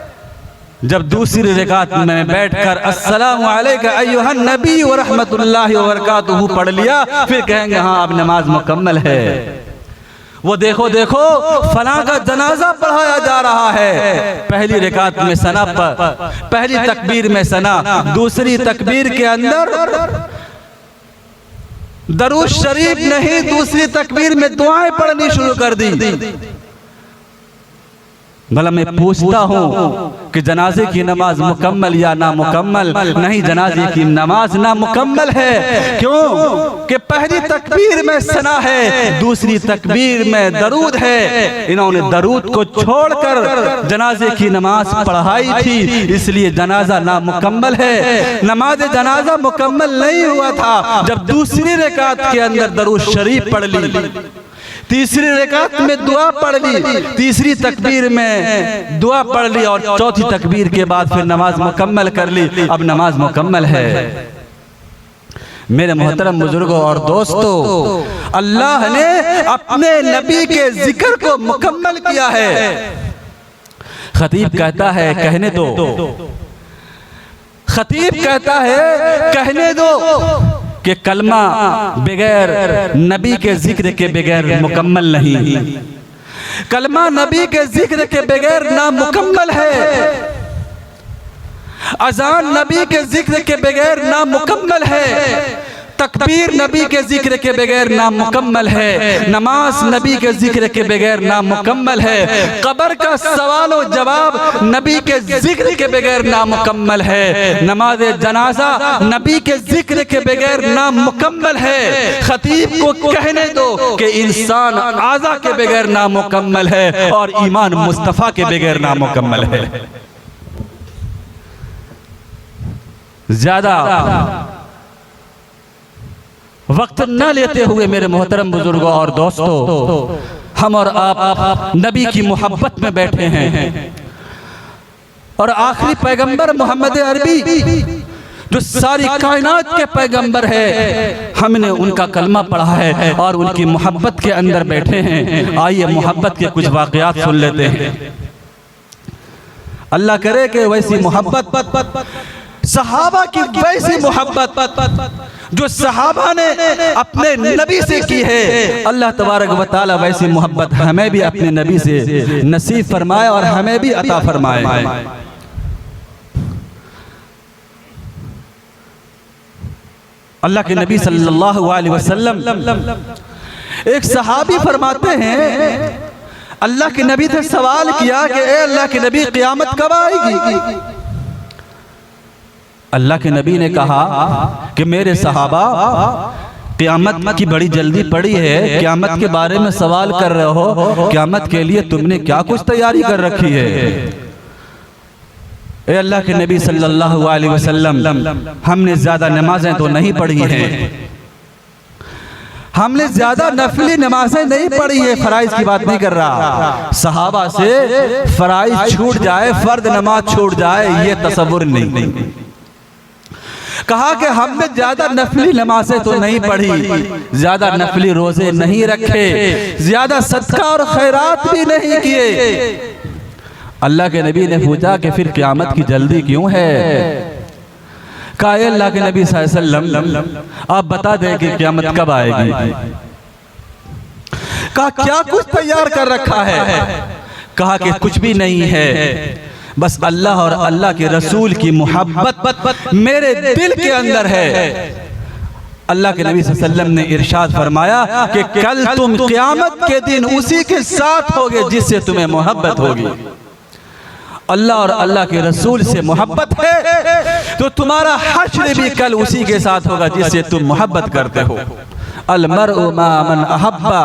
जब दूसरी रकात में बैठकर अस्सलामु अलैका अय्युहन नबी व रहमतुल्लाहि व बरकातुहू पढ़ लिया, फिर कहेंगे हाँ अब नमाज मुकम्मल है। वो देखो देखो फलां का जनाजा पढ़ाया जा रहा है, पहली रकात में सना पर, पहली तकबीर में सना, दूसरी तकबीर के अंदर दरूद शरीफ नहीं, दूसरी तकबीर में दुआएं पढ़नी शुरू कर दी। भला मैं पूछता हूँ कि जनाजे की नमाज मुकम्मल या ना मुकम्मल? नहीं, जनाजे की नमाज ना मुकम्मल है। क्यों? कि पहली तकबीर में सना है, दूसरी तकबीर में दरूद है। इन्होंने दरूद को छोड़कर जनाजे की नमाज पढ़ाई थी, इसलिए जनाजा ना मुकम्मल है। नमाज जनाजा मुकम्मल नहीं हुआ था जब दूसरी रकात के अंदर दरूद शरीफ पढ़ ली, तीसरी रकात में दुआ पढ़ ली, तीसरी तकबीर में दुआ पढ़ ली और चौथी तकबीर के बाद फिर नमाज मुकम्मल कर ली। अब नमाज मुकम्मल है। मेरे मोहतरम बुजुर्गों और दोस्तों, अल्लाह ने अपने नबी के जिक्र को मुकम्मल किया है। खतीब कहता है कहने दो, खतीब कहता है कहने दो कि कलमा बगैर नबी के जिक्र के बगैर मुकम्मल नहीं। कलमा नबी के जिक्र के बगैर नामुकम्मल है। अजान नबी के जिक्र के बगैर नामुकम्मल है। तकबीर नबी के जिक्र के बगैर नामुकम्मल है। नमाज नबी के जिक्र के बगैर नामुकम्मल है। कब्र का सवाल और जवाब नबी के जिक्र के बगैर नामुकम्मल है। नमाज जनाजा नबी के जिक्र के बगैर नामुकम्मल है। खतीब को कहने दो कि इंसान आज़ा के बगैर नामुकम्मल है और ईमान मुस्तफ़ा के बगैर नामुकम्मल है। ज्यादा वक्त न लेते हुए मेरे मोहतरम बुजुर्गों और दोस्तों, हम और आप नबी की मोहब्बत में बैठे हैं और आखिरी पैगंबर मोहम्मद अरबी जो सारी कायनात के पैगंबर है, हमने उनका कलमा पढ़ा है और उनकी मोहब्बत के अंदर बैठे हैं। आइए मोहब्बत के कुछ वाक़यात सुन लेते हैं। अल्लाह करे कि वैसी मोहब्बत, सहाबा की वैसी मोहब्बत जो सहाबा ने अपने नबी से की है, अल्लाह तबारक व तआला वैसी मोहब्बत हमें भी अपने नबी से नसीब फरमाए और हमें भी अता फरमाए। अल्लाह के नबी सल्लल्लाहु अलैहि वसल्लम एक सहाबी फरमाते हैं, अल्लाह के नबी से सवाल किया कि ए अल्लाह के नबी क़यामत कब आएगी? अल्लाह के नबी ने कहा कि मेरे सहाबा, क़यामत की बड़ी जल्दी पड़ी है, क़यामत के बारे में सवाल कर रहे हो, क़यामत के लिए तुमने क्या कुछ तैयारी कर रखी है? ए अल्लाह के नबी सल्लल्लाहु अलैहि वसल्लम, हमने ज़्यादा नमाजें तो नहीं पढ़ी हैं, हमने ज्यादा नफली नमाजें नहीं पढ़ी है, फराइज की बात नहीं कर रहा। सहाबा से फराइज छूट जाए, फर्द नमाज छूट जाए, ये तसव्वुर नहीं। कहा कि हमने ज्यादा नफली नमाजें तो नहीं पढ़ी, ज्यादा नफली रोजे नहीं रखे, ज्यादा सदका और खैरात भी नहीं किए। अल्लाह के नबी ने पूछा कि फिर क़यामत की जल्दी क्यों है? कहा अल्लाह के नबी सल्लल्लाहु अलैहि वसल्लम, आप बता दें कि क़यामत कब आएगी? कहा क्या कुछ तैयार कर रखा है? कहा कि कुछ भी नहीं है, बस अल्लाह और अल्लाह के रसूल की मोहब्बत मेरे दिल के अंदर है। अल्लाह के नबी सल्लल्लाहु अलैहि वसल्लम ने इरशाद फरमाया कि कल तुम क़यामत के दिन उसी के साथ होगे जिससे तुम्हें मोहब्बत होगी। अल्लाह और अल्लाह के रसूल से मोहब्बत है तो तुम्हारा हश्र भी कल उसी के साथ होगा जिससे तुम मोहब्बत करते हो। अलमरउ मा मन अहब्बा,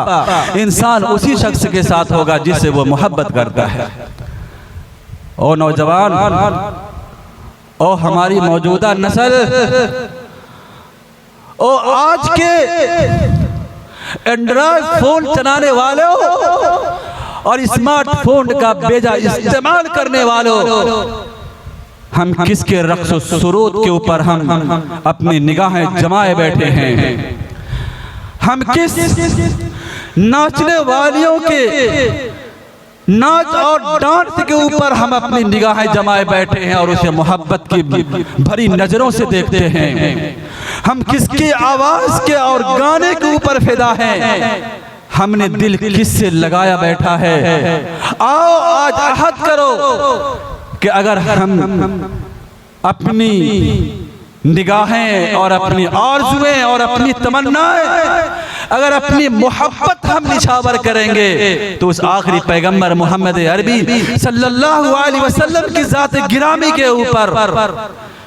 इंसान उसी शख्स के साथ होगा जिससे वो मोहब्बत करता है। ओ नौजवान, ओ हमारी मौजूदा नस्ल, ओ आज के एंड्रॉयड फोन चलाने वालों और स्मार्टफोन का बेजा इस्तेमाल करने वालों, हम किसके रक्स सुरूद के ऊपर हम अपनी निगाहें जमाए बैठे हैं? हम किस नाचने वालियों के नाच और डांस के ऊपर हम अपनी निगाहें जमाए बैठे हैं और उसे मोहब्बत की भरी नजरों से देखते हैं? हम किसकी आवाज के और गाने के ऊपर फिदा हैं? हमने दिल किससे लगाया बैठा है? आओ आज अहद करो कि अगर हम अपनी निगाहें और अपनी आरज़ुएं और अपनी तमन्नाएं, अगर अपनी मोहब्बत हम निछावर करेंगे तो उस आखिरी पैगंबर मोहम्मद अरबी सल्लल्लाहु अलैहि वसल्लम की ज़ात गिरामी के ऊपर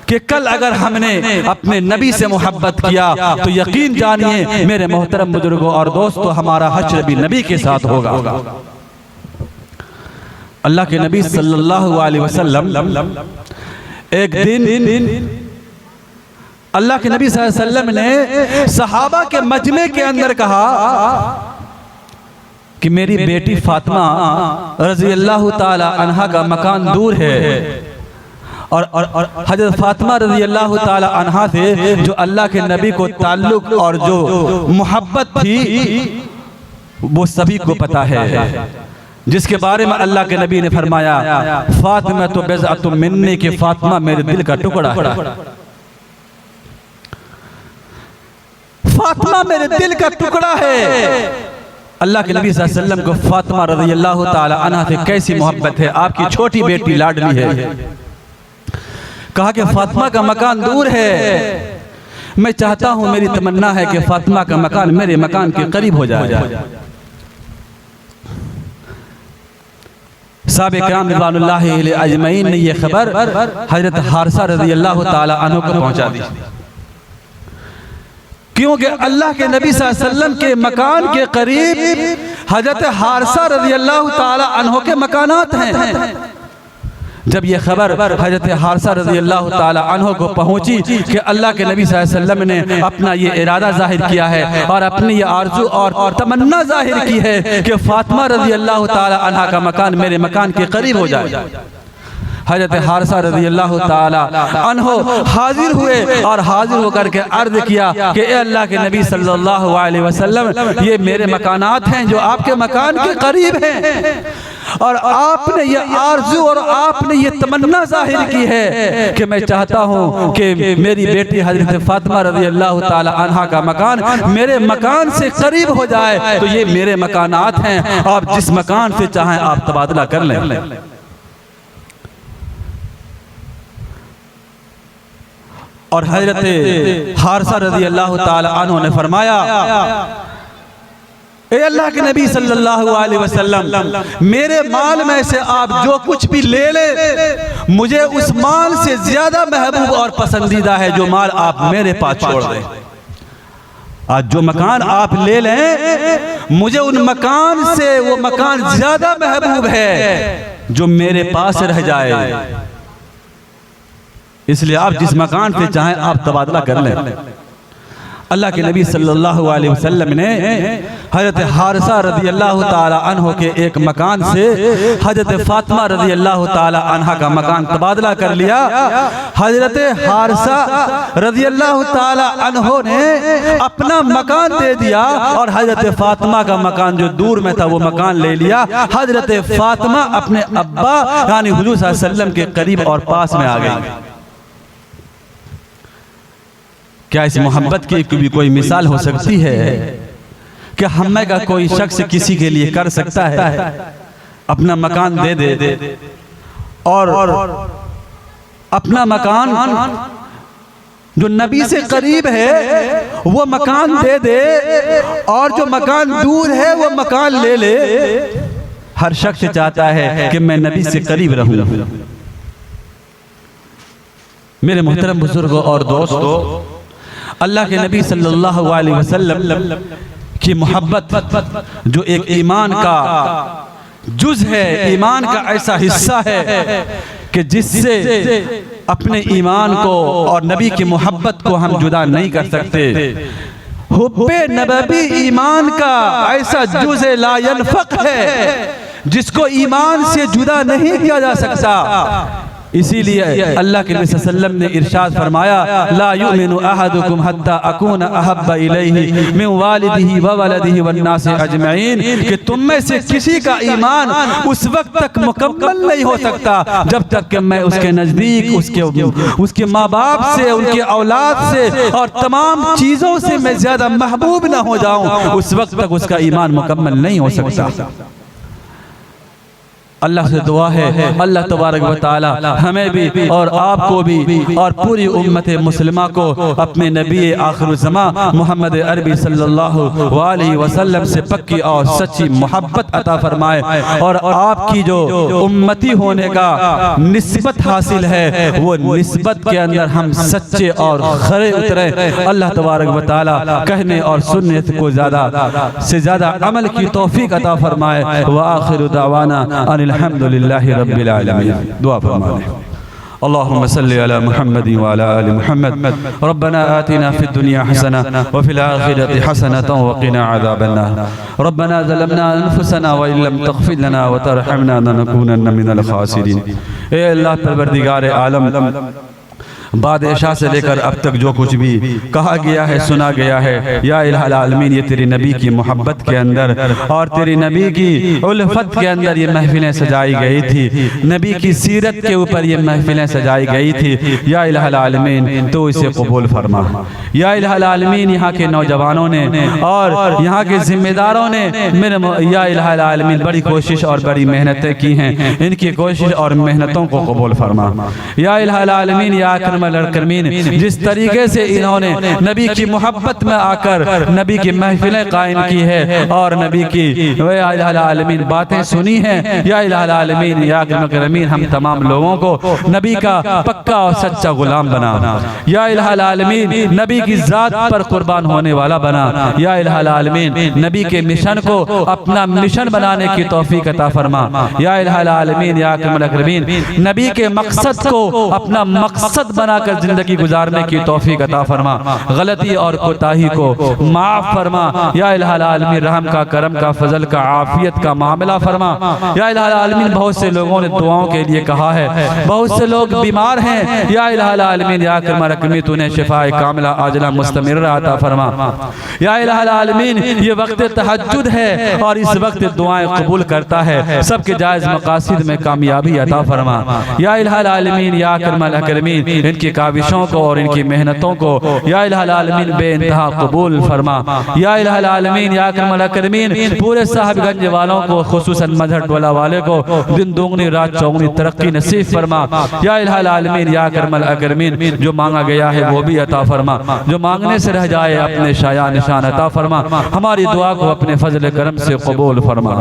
कि कल अगर हमने अपने नबी से मोहब्बत किया तो यकीन जानिए मेरे मोहतरम बुजुर्गों और दोस्तों, हमारा हश्र भी नबी के साथ होगा। अल्लाह के नबी सल्लल्लाहु अलैहि वसल्लम एक दिन अल्लाह के नबी सल्लल्लाहु अलैहि वसल्लम ने सहाबा के मजमे के अंदर कहा कि मेरी बेटी फातिमा रज़ी अल्लाह ताला अन्हा का मकान दूर है और हजरत फातिमा रज़ी अल्लाह ताला अन्हा से जो अल्लाह के नबी को ताल्लुक और जो मोहब्बत थी वो सभी को पता है, जिसके बारे में अल्लाह के नबी ने फरमाया फातिमा तो बिज़अतुम मिन्नी, के फातिमा मेरे दिल का टुकड़ा है, फातिमा मेरे दिल का टुकड़ा है। अल्लाह के नबी सल्लल्लाहु अलैहि वसल्लम को फातिमा रज़ी अल्लाह ताला अन्हा से कैसी मोहब्बत है? आपकी छोटी बेटी लाडली है। कहा कि फातिमा का मकान दूर है, मैं चाहता हूं, मेरी तमन्ना है कि फातिमा का मकान मेरे मकान के करीब हो जाए। साहब इकराम रिज़वानुल्लाहि अलैहि अजमईन ने यह खबर हजरत हारिसा रज़ी अल्लाह ताला अन्हु को पहुंचा दी, क्योंकि अल्लाह के नबी सल्लल्लाहु अलैहि वसल्लम के मकान के करीब हजरत हारिसा रज़ी अल्लाह ताला अन्हु के मकानात हैं। जब ये खबर हजरत हारिसा रज़ी अल्लाह ताला अन्हु को पहुंची कि अल्लाह के नबी सल्लल्लाहु अलैहि वसल्लम ने अपना ये इरादा जाहिर किया है और अपनी ये आरजू और तमन्ना जाहिर की है कि फातिमा रज़ी अल्लाह ताला अन्हा का मकान मेरे मकान के करीब हो जाए, हजरत हारिसा रज़ी अल्लाह ताला अन्हु हाजिर हुए और हाजिर होकर के अर्ज किया कि ए अल्लाह के नबी सल्लल्लाहु अलैहि वसल्लम, ये मेरे मकानात हैं जो आपके मकान के करीब हैं और आपने ये आरज़ू और आपने ये तमन्ना जाहिर की है कि मैं चाहता हूँ कि मेरी बेटी हज़रत फ़ातिमा रज़ी अल्लाह ताला अन्हा का मकान मेरे मकान से करीब हो जाए, तो ये मेरे मकानात हैं, आप जिस मकान से चाहें आप तबादला कर लें। और हज़रत हारिसा रज़ी अल्लाह ताला अन्हु ने फरमाया, ए अल्लाह के नबी सल्लल्लाहु अलैहि वसल्लम, मेरे माल में से आप जो कुछ भी ले ले, मुझे उस माल से ज्यादा महबूब और पसंदीदा है जो माल आप मेरे पास छोड़ दें। आज जो मकान आप ले लें, मुझे उन मकान से वो मकान ज्यादा महबूब है जो मेरे पास रह जाए, इसलिए आप जिस मकान से चाहें आप तबादला कर लें। अल्लाह के नबी सल्लल्लाहु अलैहि वसल्लम ने हज़रत हारिसा रज़ी अल्लाह ताला अन्हो के एक मकान से हज़रत फ़ातिमा रज़ी अल्लाह ताला अन्हा का मकान तबादला कर लिया। हज़रत हारिसा रज़ी अल्लाह ताला अन्हो ने अपना मकान दे दिया और हज़रत फ़ातिमा का मकान जो दूर में था वो मकान ले लिया। हज़रत फ़ातिमा अपने अब्बा यानी हुज़ूर सल्लल्लाहु अलैहि वसल्लम के करीब और पास में आ गई। क्या इस मोहब्बत की भी कोई मिसाल हो सकती है? क्या हमें का कोई शख्स किसी के लिए कर सकता है अपना मकान दे दे और अपना मकान जो नबी से करीब है वो मकान दे दे और जो मकान दूर है वो मकान ले ले? हर शख्स चाहता है कि मैं नबी से करीब रहूं। मेरे मोहतरम बुजुर्गों और दोस्तों, अल्लाह के नबी सल्लल्लाहु अलैहि वसल्लम की मोहब्बत जो एक ईमान का जुज़ है, ईमान का ऐसा हिस्सा है कि जिससे अपने ईमान को और नबी की मोहब्बत को हम जुदा नहीं कर सकते। हुब्बे नबवी ईमान का ऐसा जुज़ ला यनफ़क़ है जिसको ईमान से जुदा नहीं किया जा सकता। इसीलिए अल्लाह के नबी सल्लल्लाहु अलैहि वसल्लम ने इरशाद फरमाया, ला युमिनु अहदुकुम हत्ता अकूना अहब्बा इलैहि मिन वालिदिही व वलदिही वन नास अजमईन, कि तुम में से किसी का ईमान उस वक्त तक मुकम्मल नहीं हो सकता जब तक कि मैं उसके नज़दीक उसके माँ बाप से, उनके औलाद से और तमाम चीज़ों से मैं ज़्यादा महबूब ना हो जाऊँ, उस वक्त तक उसका ईमान मुकम्मल नहीं हो सकता। अल्लाह से दुआ है अल्लाह तबारक व तआला हमें भी और आपको भी और पूरी उम्मत मुस्लिमा को अपने नबी आखिरुज़्ज़मा मोहम्मद अरबी सल्लल्लाहु अलैहि वसल्लम से पक्की और सच्ची मोहब्बत अता फरमाए और आपकी जो उम्मती होने का निस्बत हासिल है वो निस्बत के अंदर हम सच्चे और खरे उतरे। अल्लाह तबारक व तआला कहने और सुनने को ज़्यादा से ज़्यादा अमल की तौफीक अता फरमाए। व आखिरु दावाना अल्हम्दुलिल्लाहि रब्बिल आलमीन। दुआ फरमाएं। अल्लाहुम्मा सल्लि अला मुहम्मद व अला आलि मुहम्मद। रब्बना आतिना फिद दुनिया हसना व फिल आखिरति हसनतन व क़िना अज़ाबन नार। रब्बना ज़लमना अनफुसना व इन लम तग़फिर लना व तरहमना लनकूनन्न मिनल ख़ासिरीन। ए अल्लाह परवरदिगार आलम, बाद इशा से लेकर अब तक जो कुछ भी कहा गया है, सुना गया है, या इलाहुल आलमीन, ये तेरी नबी की मोहब्बत के अंदर और तेरी नबी की उल्फत के अंदर ये महफिलें सजाई गई थी, नबी की सीरत के ऊपर ये महफिलें सजाई गई थी। या इलाहुल आलमीन तो इसे कबूल फरमा। या इलाहुल आलमीन यहाँ के नौजवानों ने और यहाँ के जिम्मेदारों ने मेरे या इलाहुल आलमीन बड़ी कोशिश और बड़ी मेहनतें की हैं, इनकी कोशिश और मेहनतों को कबूल फरमा। या इलाहुल आलमीन या अकरमीन, जिस तरीके से इन्होंने नबी की मोहब्बत में आकर नबी की महफिलें कायम की है और नबी की या इलाहुल आलमीन बातें सुनी हैं, या इलाहुल आलमीन या अकरमीन हम तमाम लोगों को नबी का पक्का और सच्चा गुलाम बना। या इलाहुल आलमीन नबी की ज़ात पर कुर्बान होने वाला बना। या इलाहुल आलमीन नबी के मिशन को अपना मिशन बनाने की तौफीक अता फरमा। या इलाहुल आलमीन या अकरमीन नबी के मकसद को अपना मकसद बना बनाकर जिंदगी गुजारने की तौफीक अता फरमा, गलती और कोताही को माफ फरमा। या इलाही आलमीन रहम का, करम का, फजल का, आफियत का मामला फरमा। या इलाही आलमीन बहुत से लोगों ने दुआओं के लिए कहा है, बहुत से लोग बीमार हैं। या इलाही आलमीन या अकरम अकरमी तूने शिफाए कामिला आजला मुस्तमिर अता फरमा। या इलाही आलमीन ये वक्त तहज्जुद है और इस वक्त दुआएं कबूल करता है, सबके जायज़ मकासिद में कामयाबी अता फरमा। या इलाही आलमीन या अकरम अकरमीन इनकी काविशों को और इनकी मेहनतों को या इलाही आलमीन बेइंतहा कबूल फरमा। या इलाही आलमीन या अकरम अकरमीन पूरे साहिबगंज वालों को, खुसूसन मजहर टोला वाले को दिन दुगनी रात चौगनी तरक्की नसीब फरमा। या इलाही आलमीन या अकरम अकरमीन जो मांगा गया है वो भी अता फरमा, जो मांगने से रह जाए अपने शाया निशान अता फरमा। हमारी दुआ को अपने फजल करम से कबूल फरमा।